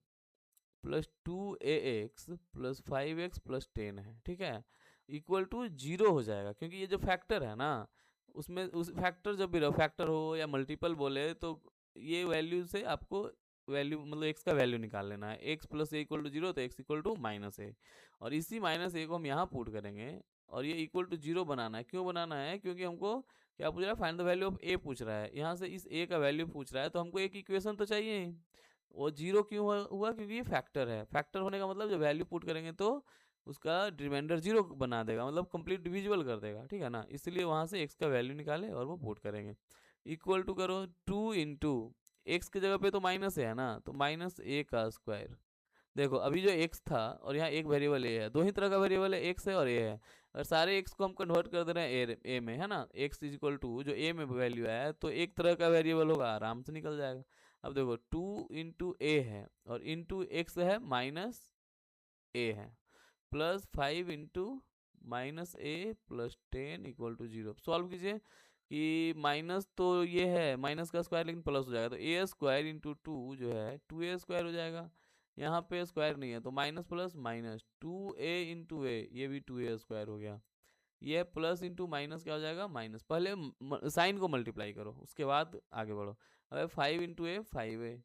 plus 2ax plus 5x plus 10 है। ठीक है, इक्वल टू 0 हो जाएगा क्योंकि ये जो फैक्टर है ना, उसमें उस फैक्टर जब भी फैक्टर हो या मल्टीपल बोले तो ये वैल्यू से आपको वैल्यू मतलब x का वैल्यू निकाल लेना है। x plus a equal to 0 तो x इक्वल टू -a, और इसी -a को हम यहाँ पुट करेंगे और ये इक्वल टू 0 बनाना है। क्यों बनाना है, क्योंकि हमको क्या पूछ रहा है, फाइंड द वैल्यू ऑफ ए पूछ रहा है। यहाँ से इस ए का वैल्यू पूछ रहा है, तो हमको एक इक्वेशन तो चाहिए ही। वो 0 क्यों हुआ क्योंकि ये फैक्टर है। फैक्टर होने का मतलब जब वैल्यू पुट करेंगे तो उसका रिमाइंडर 0 बना देगा, मतलब कंप्लीट डिविजिबल कर देगा। ठीक है ना, इसलिए वहाँ से x का वैल्यू निकाले और वो पुट करेंगे। इक्वल टू करो 2 इंटू एक्स की जगह पे तो माइनस है ना, तो -a²। देखो अभी जो x था और यहाँ एक वेरिएबल a है, दो ही तरह का वेरिएबल है, x है और a है। और सारे x को हम कन्वर्ट कर दे रहे हैं a में, है ना। x इज इक्वल टू जो a में वैल्यू है तो एक तरह का वेरिएबल होगा, आराम से निकल जाएगा। अब देखो 2 इंटू ए है और इंटू एक्स है -a है, plus 5 into -a plus 10 equal to 0। Solve कीजिए कि माइनस तो ये है माइनस का स्क्वायर, लेकिन प्लस हो जाएगा तो a² इंटू 2 जो है 2a² हो जाएगा। यहाँ पे स्क्वायर नहीं है तो minus plus minus 2a into a, ये भी 2a² हो गया। ये प्लस इंटू माइनस क्या हो जाएगा, माइनस। पहले साइन को मल्टीप्लाई करो उसके बाद आगे बढ़ो। अब 5 into a 5a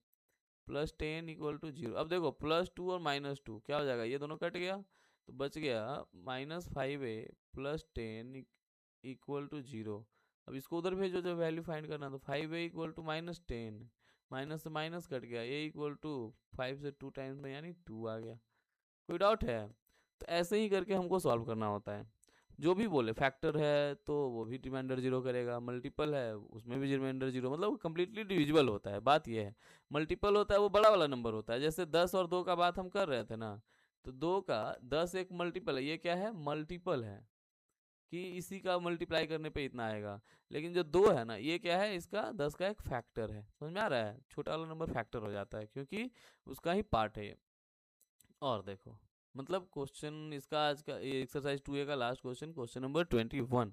plus 10 equal to 0। अब देखो +2 और -2 क्या हो जाएगा, ये दोनों कट गया तो बच गया -5a प्लस 10 इक्वल टू 0। अब इसको उधर भेजो जो वैल्यू फाइंड करना, तो 5a इक्वल टू -10, माइनस से माइनस कट गया, a इक्वल टू 5 से 2 टाइम्स में यानी 2 आ गया। कोई डाउट है, तो ऐसे ही करके हमको सॉल्व करना होता है। जो भी बोले, फैक्टर है तो वो भी रिमाइंडर 0 करेगा, मल्टीपल है उसमें भी रिमाइंडर 0, मतलब कम्प्लीटली डिविजिबल होता है। बात ये है, मल्टीपल होता है वो बड़ा वाला नंबर होता है। जैसे 10 और 2 का बात हम कर रहे थे ना, तो 2 का 10 एक मल्टीपल है, ये क्या है, मल्टीपल है कि इसी का मल्टीप्लाई करने पे इतना आएगा। लेकिन जो 2 है ना, ये क्या है, इसका 10 का एक फैक्टर है। समझ में आ रहा है, छोटा वाला नंबर फैक्टर हो जाता है क्योंकि उसका ही पार्ट है ये। और देखो, मतलब क्वेश्चन इसका आज का ये एक्सरसाइज 2a का लास्ट क्वेश्चन, क्वेश्चन नंबर 21।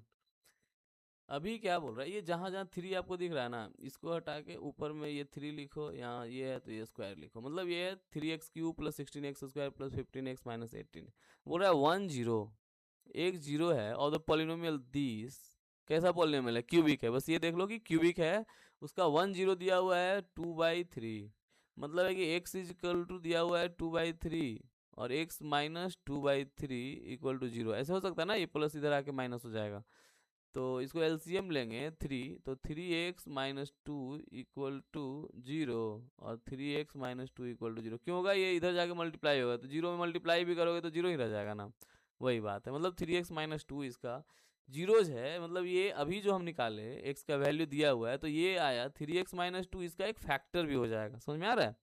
अभी क्या बोल रहा है, ये जहाँ जहाँ थ्री आपको दिख रहा है ना, इसको हटा के ऊपर में ये थ्री लिखो, यहाँ ये है तो ये स्क्वायर लिखो, मतलब ये है 3x³ + 16x² + 15x - 18। बोल रहा है 10, एक जीरो है, और द पॉलिनोमियल दिस, कैसा पॉलिनोमियल है, क्यूबिक है, बस ये देख लो कि क्यूबिक है। उसका 10 दिया हुआ है 2/3, मतलब है कि x = दिया हुआ है 2/3 और x - 2/3 = 0। ऐसे हो सकता है ना, ये प्लस इधर आके माइनस हो जाएगा, तो इसको एलसीएम लेंगे 3, तो 3x - 2 = 0 और 3x - 2 = 0। क्यों होगा, ये इधर जाके मल्टीप्लाई होगा, तो जीरो में मल्टीप्लाई भी करोगे तो जीरो ही रह जाएगा ना, वही बात है। मतलब 3x - 2 इसका जीरोज है, मतलब ये अभी जो हम निकाले x का वैल्यू दिया हुआ है, तो ये आया 3x - 2, इसका एक फैक्टर भी हो जाएगा। समझ में आ रहा है?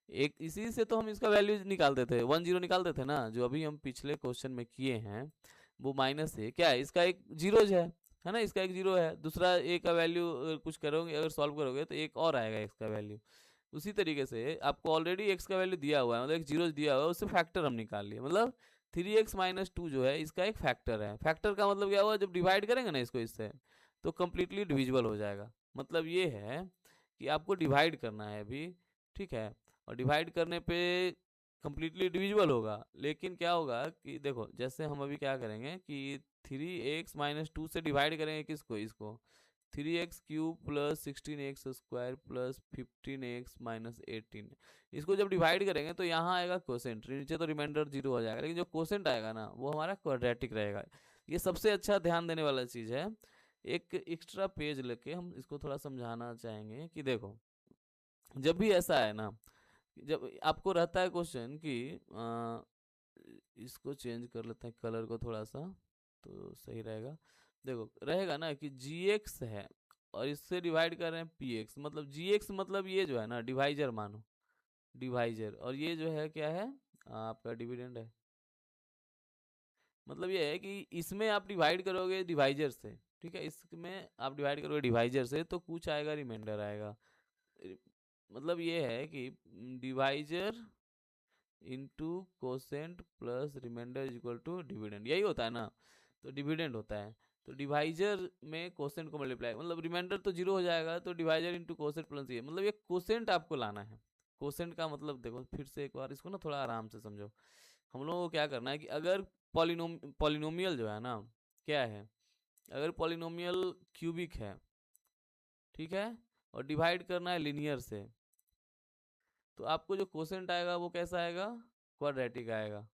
एक इसी से तो हम इसका वैल्यू निकालते थे, 10 निकालते थे ना, जो अभी हम पिछले क्वेश्चन में किए हैं, वो माइनस से क्या है, इसका एक जीरोज है ना, इसका एक जीरो है, दूसरा ए का वैल्यू कुछ करोगे, अगर सॉल्व करोगे तो एक और आएगा एक्स का वैल्यू। उसी तरीके से आपको ऑलरेडी एक्स का वैल्यू दिया हुआ है, मतलब एक जीरो दिया हुआ है, उससे फैक्टर हम निकाल लिए, मतलब 3x - 2 जो है इसका एक फैक्टर है। फैक्टर का मतलब क्या हुआ, जब डिवाइड करेंगे ना इसको इससे, तो कम्प्लीटली डिविजिबल हो जाएगा। मतलब ये है कि आपको डिवाइड करना है अभी, ठीक है, और डिवाइड करने पे कम्प्लीटली डिविजिबल होगा, लेकिन क्या होगा कि देखो, जैसे हम अभी क्या करेंगे कि 3x - 2 से डिवाइड करेंगे किसको, इसको 3x³ + 16x² + 15x - 18। इसको जब डिवाइड करेंगे तो यहाँ आएगा कोसेंट, नीचे तो रिमाइंडर जीरो हो जाएगा, लेकिन जो कोसेंट आएगा ना वो हमारा क्वाड्रेटिक रहेगा। ये सबसे अच्छा ध्यान देने वाला चीज़ है। एक एक्स्ट्रा पेज लेके हम इसको थोड़ा समझाना चाहेंगे कि देखो, जब भी ऐसा है ना, जब आपको रहता है क्वेश्चन कि इसको चेंज कर लेते हैं कलर को थोड़ा सा, तो सही रहेगा। देखो रहेगा ना कि gx है और इससे डिवाइड कर रहे हैं px, मतलब gx मतलब ये जो है ना डिवाइजर मानो, डिवाइजर, और ये जो है क्या है, आपका डिविडेंड है। मतलब ये है कि इसमें आप डिवाइड करोगे डिवाइजर से, ठीक है, इसमें आप डिवाइड करोगे डिवाइजर से तो कुछ आएगा, रिमाइंडर आएगा। मतलब ये है कि divisor into quotient plus remainder equal to dividend, यही होता है ना, तो डिविडेंड होता है। तो डिवाइजर में कोसेंट को मल्टीप्लाई, मतलब रिमाइंडर तो जीरो हो जाएगा, तो डिवाइजर इंटू कोसेंट प्लस ये, मतलब ये कोसेंट आपको लाना है। कोसेंट का मतलब देखो फिर से एक बार इसको ना थोड़ा आराम से समझो। हम लोगों को क्या करना है कि अगर पॉलिनोमियल जो है ना, क्या है, अगर पॉलिनोमियल क्यूबिक है, ठीक है, और डिवाइड करना है लिनियर से, तो आपको जो कोसेंट आएगा वो कैसा आएगा, क्वाड्रेटिक आएगा।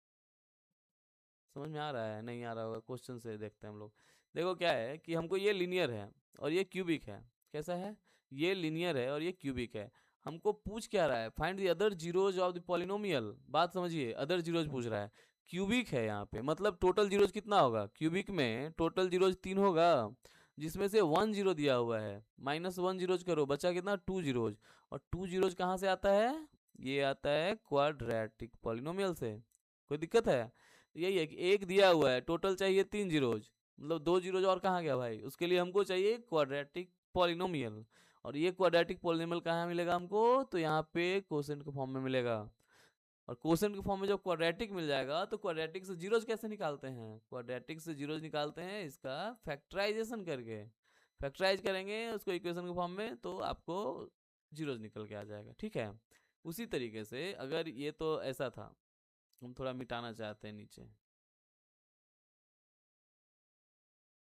समझ में आ रहा है, नहीं आ रहा होगा, क्वेश्चन से देखते हैं हम लोग। देखो क्या है कि हमको ये लिनियर है और ये क्यूबिक है, कैसा है, ये लिनियर है और ये क्यूबिक है। हमको पूछ क्या रहा है, find the other zeros of the polynomial. बात समझिए, अदर जीरोज पूछ रहा है, क्यूबिक है यहाँ पे, मतलब टोटल जीरोज कितना होगा, क्यूबिक में टोटल जीरोज 3 होगा, जिसमें से 1 जीरो दिया हुआ है, -1 जीरोज करो, बचा कितना, 2 जीरोज। और 2 जीरोज कहाँ से आता है, ये आता है क्वाड्रेटिक पॉलिनोमियल से। कोई दिक्कत है? यही है कि एक दिया हुआ है, टोटल चाहिए 3 जीरोज, मतलब 2 जीरोज और कहाँ गया भाई, उसके लिए हमको चाहिए क्वाड्रेटिक पॉलिनोमियल। और ये क्वाड्रेटिक पॉलिनोमियल कहाँ मिलेगा हमको, तो यहाँ पे कोसेंट के फॉर्म में मिलेगा। और कोसेंट के फॉर्म में जब क्वाड्रेटिक मिल जाएगा तो क्वाड्रेटिक से जीरोज कैसे निकालते हैं, क्वाड्रेटिक से जीरोज निकालते हैं इसका फैक्टराइजेशन करके। फैक्टराइज करेंगे उसको इक्वेशन के फॉर्म में, तो आपको जीरोज निकल के आ जाएगा, ठीक है। उसी तरीके से अगर ये तो ऐसा था, हम थोड़ा मिटाना चाहते हैं नीचे।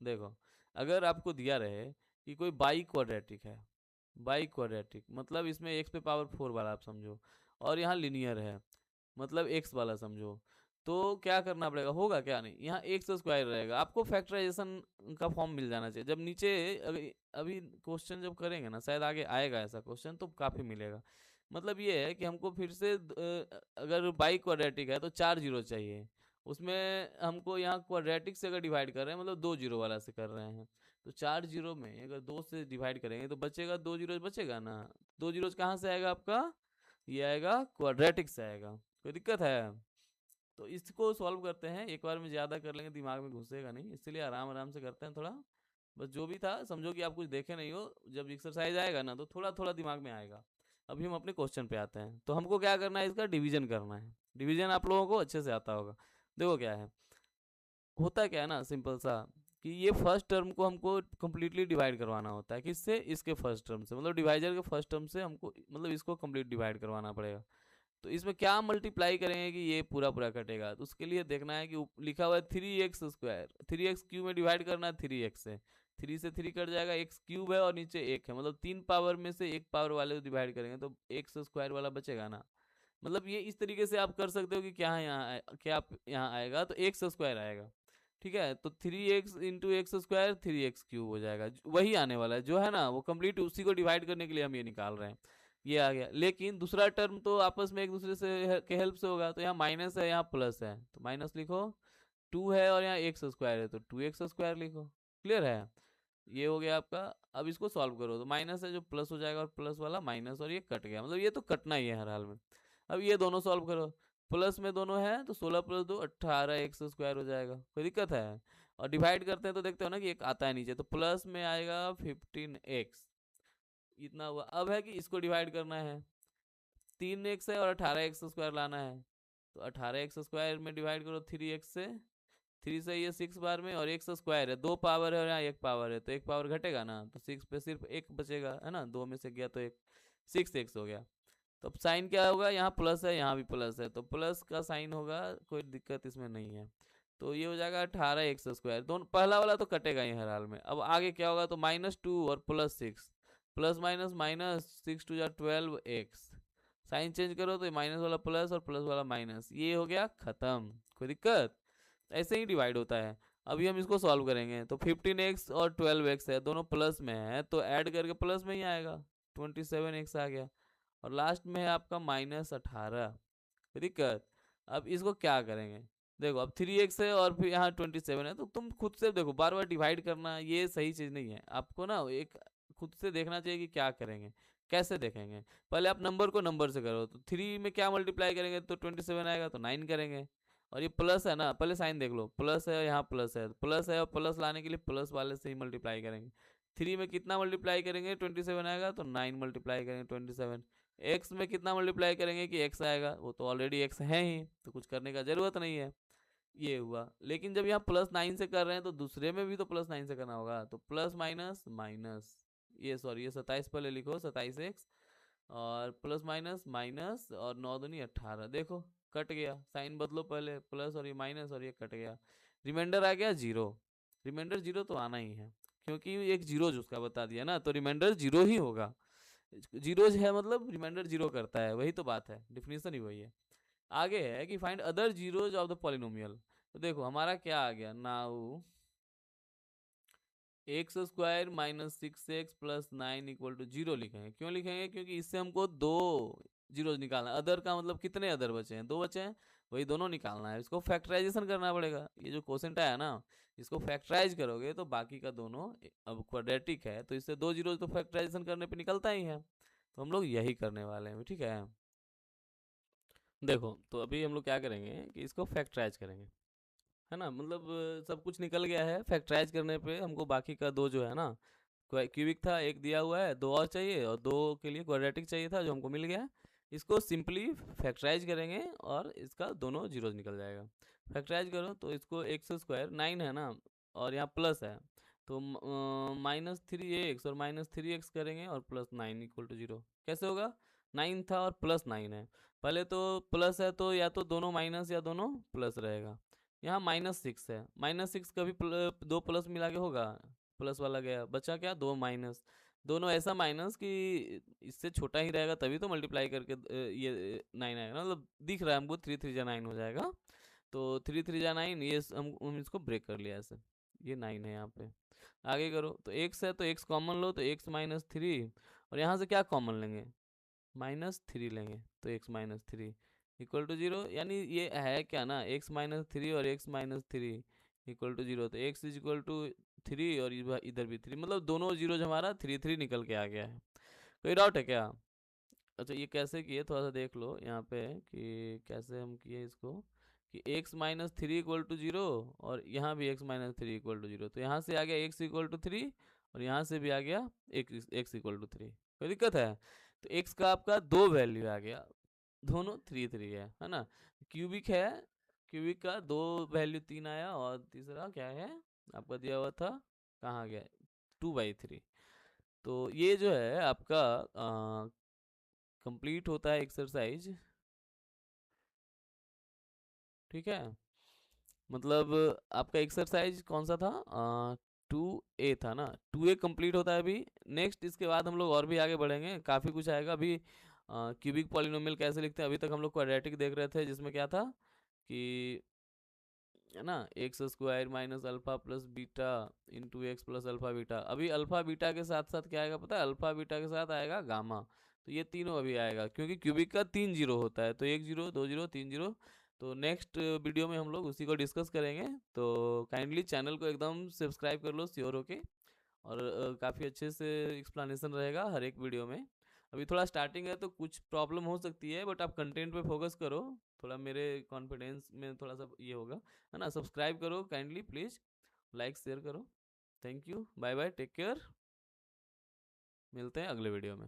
देखो, अगर आपको दिया रहे कि कोई बाई क्वाड्रेटिक है, बाई क्वाड्रेटिक मतलब इसमें x पे पावर 4 वाला आप समझो, और यहाँ लिनियर है, मतलब x वाला समझो, तो क्या करना पड़ेगा, होगा क्या, नहीं, यहाँ x स्क्वायर रहेगा, आपको फैक्टराइजेशन का फॉर्म मिल जाना चाहिए। जब नीचे अभी क्वेश्चन जब करेंगे ना, शायद आगे आएगा ऐसा क्वेश्चन, तो काफ़ी मिलेगा। मतलब ये है कि हमको फिर से अगर बाई क्वाड्रेटिक है तो 4 जीरो चाहिए, उसमें हमको यहाँ क्वाड्रेटिक से अगर डिवाइड कर रहे हैं, मतलब 2 जीरो वाला से कर रहे हैं, तो 4 जीरो में अगर 2 से डिवाइड करेंगे तो बचेगा 2 जीरो, बचेगा ना, 2 जीरो कहाँ से आएगा आपका, ये आएगा क्वाड्रेटिक से आएगा। कोई दिक्कत है? तो इसको सॉल्व करते हैं, एक बार में ज़्यादा कर लेंगे दिमाग में घुसेगा नहीं, इसलिए आराम आराम से करते हैं थोड़ा। बस जो भी था समझो कि आप कुछ देखे नहीं हो, जब एक्सरसाइज आएगा ना तो थोड़ा थोड़ा दिमाग में आएगा। अभी हम अपने क्वेश्चन पे आते हैं, तो हमको क्या करना है, इसका डिवीजन करना है। डिवीजन आप लोगों को अच्छे से आता होगा। देखो क्या है, होता क्या है ना, सिंपल सा, कि ये फर्स्ट टर्म को हमको कम्प्लीटली डिवाइड करवाना होता है, किससे? इसके फर्स्ट टर्म से, मतलब डिवाइजर के फर्स्ट टर्म से हमको मतलब इसको कंप्लीट डिवाइड करवाना पड़ेगा। तो इसमें क्या मल्टीप्लाई करेंगे कि ये पूरा पूरा कटेगा? तो उसके लिए देखना है कि लिखा हुआ है 3x², 3x³ में डिवाइड करना है 3x से, 3 से 3 कट जाएगा, x³ है और नीचे 1 है, मतलब 3 पावर में से 1 पावर वाले को डिवाइड करेंगे तो x² वाला बचेगा ना। मतलब ये इस तरीके से आप कर सकते हो कि क्या यहाँ क्या यहाँ आएगा तो x² आएगा, ठीक है। तो 3x इंटू x², 3x³ हो जाएगा, वही आने वाला है जो है ना, वो कंप्लीट उसी को डिवाइड करने के लिए हम ये निकाल रहे हैं, ये आ गया। लेकिन दूसरा टर्म तो आपस में एक दूसरे से के हेल्प से होगा, तो यहाँ माइनस है, यहाँ प्लस है, तो माइनस लिखो, 2 है और यहाँ x² है तो 2x² लिखो। क्लियर है? ये हो गया आपका। अब इसको सॉल्व करो तो माइनस है जो प्लस हो जाएगा और प्लस वाला माइनस, और ये कट गया, मतलब ये तो कटना ही है हर हाल में। अब ये दोनों सॉल्व करो, प्लस में दोनों है तो 16 + 2 18x² हो जाएगा, कोई दिक्कत है? और डिवाइड करते हैं तो देखते हो ना कि एक आता है नीचे, तो प्लस में आएगा 15x, इतना हुआ। अब है कि इसको डिवाइड करना है, 3x है और 18x² लाना है, तो 18x² में डिवाइड करो 3x से, 3 से ये 6 बार में, और x² है, 2 पावर है और यहाँ 1 पावर है, तो 1 पावर घटेगा ना, तो 6 पे सिर्फ 1 बचेगा, है ना, 2 में से गया तो 1, 6x हो गया। तो अब साइन क्या होगा? यहाँ प्लस है, यहाँ भी प्लस है, तो प्लस का साइन होगा, कोई दिक्कत इसमें नहीं है। तो ये हो जाएगा 18x², दोनों पहला वाला तो कटेगा ही हर हाल में। अब आगे क्या होगा? तो -2 और +6, plus minus minus, 6 × 2 = 12x, sign change करो तो माइनस वाला प्लस और प्लस वाला माइनस, ये हो गया खत्म, कोई दिक्कत? ऐसे ही डिवाइड होता है। अभी हम इसको सॉल्व करेंगे तो 15x और 12x है, दोनों प्लस में है तो ऐड करके प्लस में ही आएगा, 27x आ गया, और लास्ट में है आपका -18, कोई दिक्कत? अब इसको क्या करेंगे? देखो अब 3x है और फिर यहाँ 27 है, तो तुम खुद से देखो, बार बार डिवाइड करना ये सही चीज़ नहीं है, आपको ना एक खुद से देखना चाहिए कि क्या करेंगे, कैसे देखेंगे। पहले आप नंबर को नंबर से करो, तो 3 में क्या मल्टीप्लाई करेंगे तो 27 आएगा, तो 9 करेंगे, और ये प्लस है ना, पहले साइन देख लो, प्लस है यहाँ प्लस है, प्लस है और प्लस लाने के लिए प्लस वाले से ही मल्टीप्लाई करेंगे। 3 में कितना मल्टीप्लाई करेंगे 27 आएगा, तो 9 मल्टीप्लाई करेंगे 27। एक्स में कितना मल्टीप्लाई करेंगे कि एक्स आएगा, वो तो ऑलरेडी एक्स है ही, तो कुछ करने का जरूरत नहीं है, ये हुआ। लेकिन जब यहाँ +9 से कर रहे हैं तो दूसरे में भी तो +9 से करना होगा, तो प्लस माइनस माइनस, ये सॉरी ये 27 पहले लिखो, 27x, और प्लस माइनस माइनस, और 9 दूनी 18, देखो कट गया, साइन बदलो पहले, प्लस और ये माइनस और ये कट गया, रिमाइंडर आ गया 0। रिमाइंडर 0 तो आना ही है, क्योंकि एक जीरो उसका बता दिया ना, तो रिमाइंडर 0 ही होगा। जीरोज है मतलब रिमाइंडर 0 करता है, वही तो बात है, डिफिनेशन ही वही है। आगे है कि find other zeros of the polynomial, तो देखो हमारा क्या आ गया, नाउ x² - 6x + 9 = 0 लिखेंगे। क्यों लिखेंगे? क्योंकि इससे हमको 2 जीरोज निकालना है। अदर का मतलब कितने अदर बचे हैं? 2 बचे हैं, वही दोनों निकालना है। इसको फैक्टराइजेशन करना पड़ेगा, ये जो क्वेश्चन है ना, इसको फैक्टराइज करोगे तो बाकी का दोनों, अब क्वाड्रेटिक है तो इससे 2 जीरोज तो फैक्टराइजेशन करने पे निकलता ही है, तो हम लोग यही करने वाले हैं, ठीक है। देखो तो अभी हम लोग क्या करेंगे कि इसको फैक्टराइज करेंगे, है ना, मतलब सब कुछ निकल गया है। फैक्टराइज करने पे हमको बाकी का 2 जो है ना, क्यूबिक था एक दिया हुआ है, 2 और चाहिए, और 2 के लिए क्वाड्रेटिक चाहिए था जो हमको मिल गया। इसको सिंपली फैक्टराइज करेंगे और इसका दोनों जीरोज निकल जाएगा। फैक्टराइज करो तो इसको x² 9 है ना, और यहाँ प्लस है, तो -3x और -3x करेंगे और +9 = 0। कैसे होगा? 9 था और +9 है, पहले तो प्लस है तो या तो दोनों माइनस या दोनों प्लस रहेगा। यहाँ -6 है, -6 कभी 2 प्लस मिला के होगा, प्लस वाला गया, बचा क्या? 2 माइनस, दोनों ऐसा माइनस कि इससे छोटा ही रहेगा, तभी तो मल्टीप्लाई करके ये 9 आएगा, मतलब दिख रहा है हमको 3 3 जा 9 हो जाएगा, तो 3 3 जा 9, ये हम इसको ब्रेक कर लिया ऐसे, ये 9 है यहाँ पे। आगे करो तो x है तो x कॉमन लो, तो x - 3, और यहाँ से क्या कॉमन लेंगे? -3 लेंगे, तो x - 3 = 0, यानी ये है क्या ना, x - 3 और x - 3 = 0, तो x = 3 और इधर भी 3, मतलब दोनों जीरो हमारा 3 3 निकल के आ गया है। कोई डाउट है क्या? अच्छा ये कैसे किए थोड़ा सा देख लो यहाँ पे कि कैसे हम किए इसको, कि x - 3 = 0, और यहाँ भी x - 3 = 0, तो यहाँ से आ गया x = 3, और यहाँ से भी आ गया x = 3। कोई दिक्कत है? तो x का आपका 2 वैल्यू आ गया, दोनों 3 3 है ना। क्यूबिक है, क्यूबिक का 2 वैल्यू 3 आया, और तीसरा क्या है आपका दिया हुआ था, कहाँ गया, 2/3। तो ये जो है आपका कंप्लीट होता है एक्सरसाइज, ठीक है। मतलब आपका एक्सरसाइज कौन सा था, 2A था ना, 2A कंप्लीट होता है अभी। नेक्स्ट इसके बाद हम लोग और भी आगे बढ़ेंगे, काफ़ी कुछ आएगा अभी। क्यूबिक पॉलिनोमियल कैसे लिखते हैं, अभी तक हम लोग क्वाड्रेटिक देख रहे थे, जिसमें क्या था कि, है ना, x square minus alpha plus beta into x plus alpha beta. अभी अल्फा बीटा के साथ साथ क्या आएगा पता है, अल्फा बीटा के साथ आएगा गामा। तो ये तीनों अभी आएगा, क्योंकि क्यूबिक का 3 जीरो होता है, तो 1 जीरो 2 जीरो 3 जीरो। तो नेक्स्ट वीडियो में हम लोग उसी को डिस्कस करेंगे। तो काइंडली चैनल को एकदम सब्सक्राइब कर लो श्योर होके। और काफ़ी अच्छे से एक्सप्लेनेशन रहेगा हर एक वीडियो में। अभी थोड़ा स्टार्टिंग है तो कुछ प्रॉब्लम हो सकती है, बट आप कंटेंट पे फोकस करो। थोड़ा मेरे कॉन्फिडेंस में थोड़ा सा ये होगा, है ना। सब्सक्राइब करो काइंडली प्लीज़, लाइक शेयर करो। Thank you, bye bye, take care, मिलते हैं अगले वीडियो में।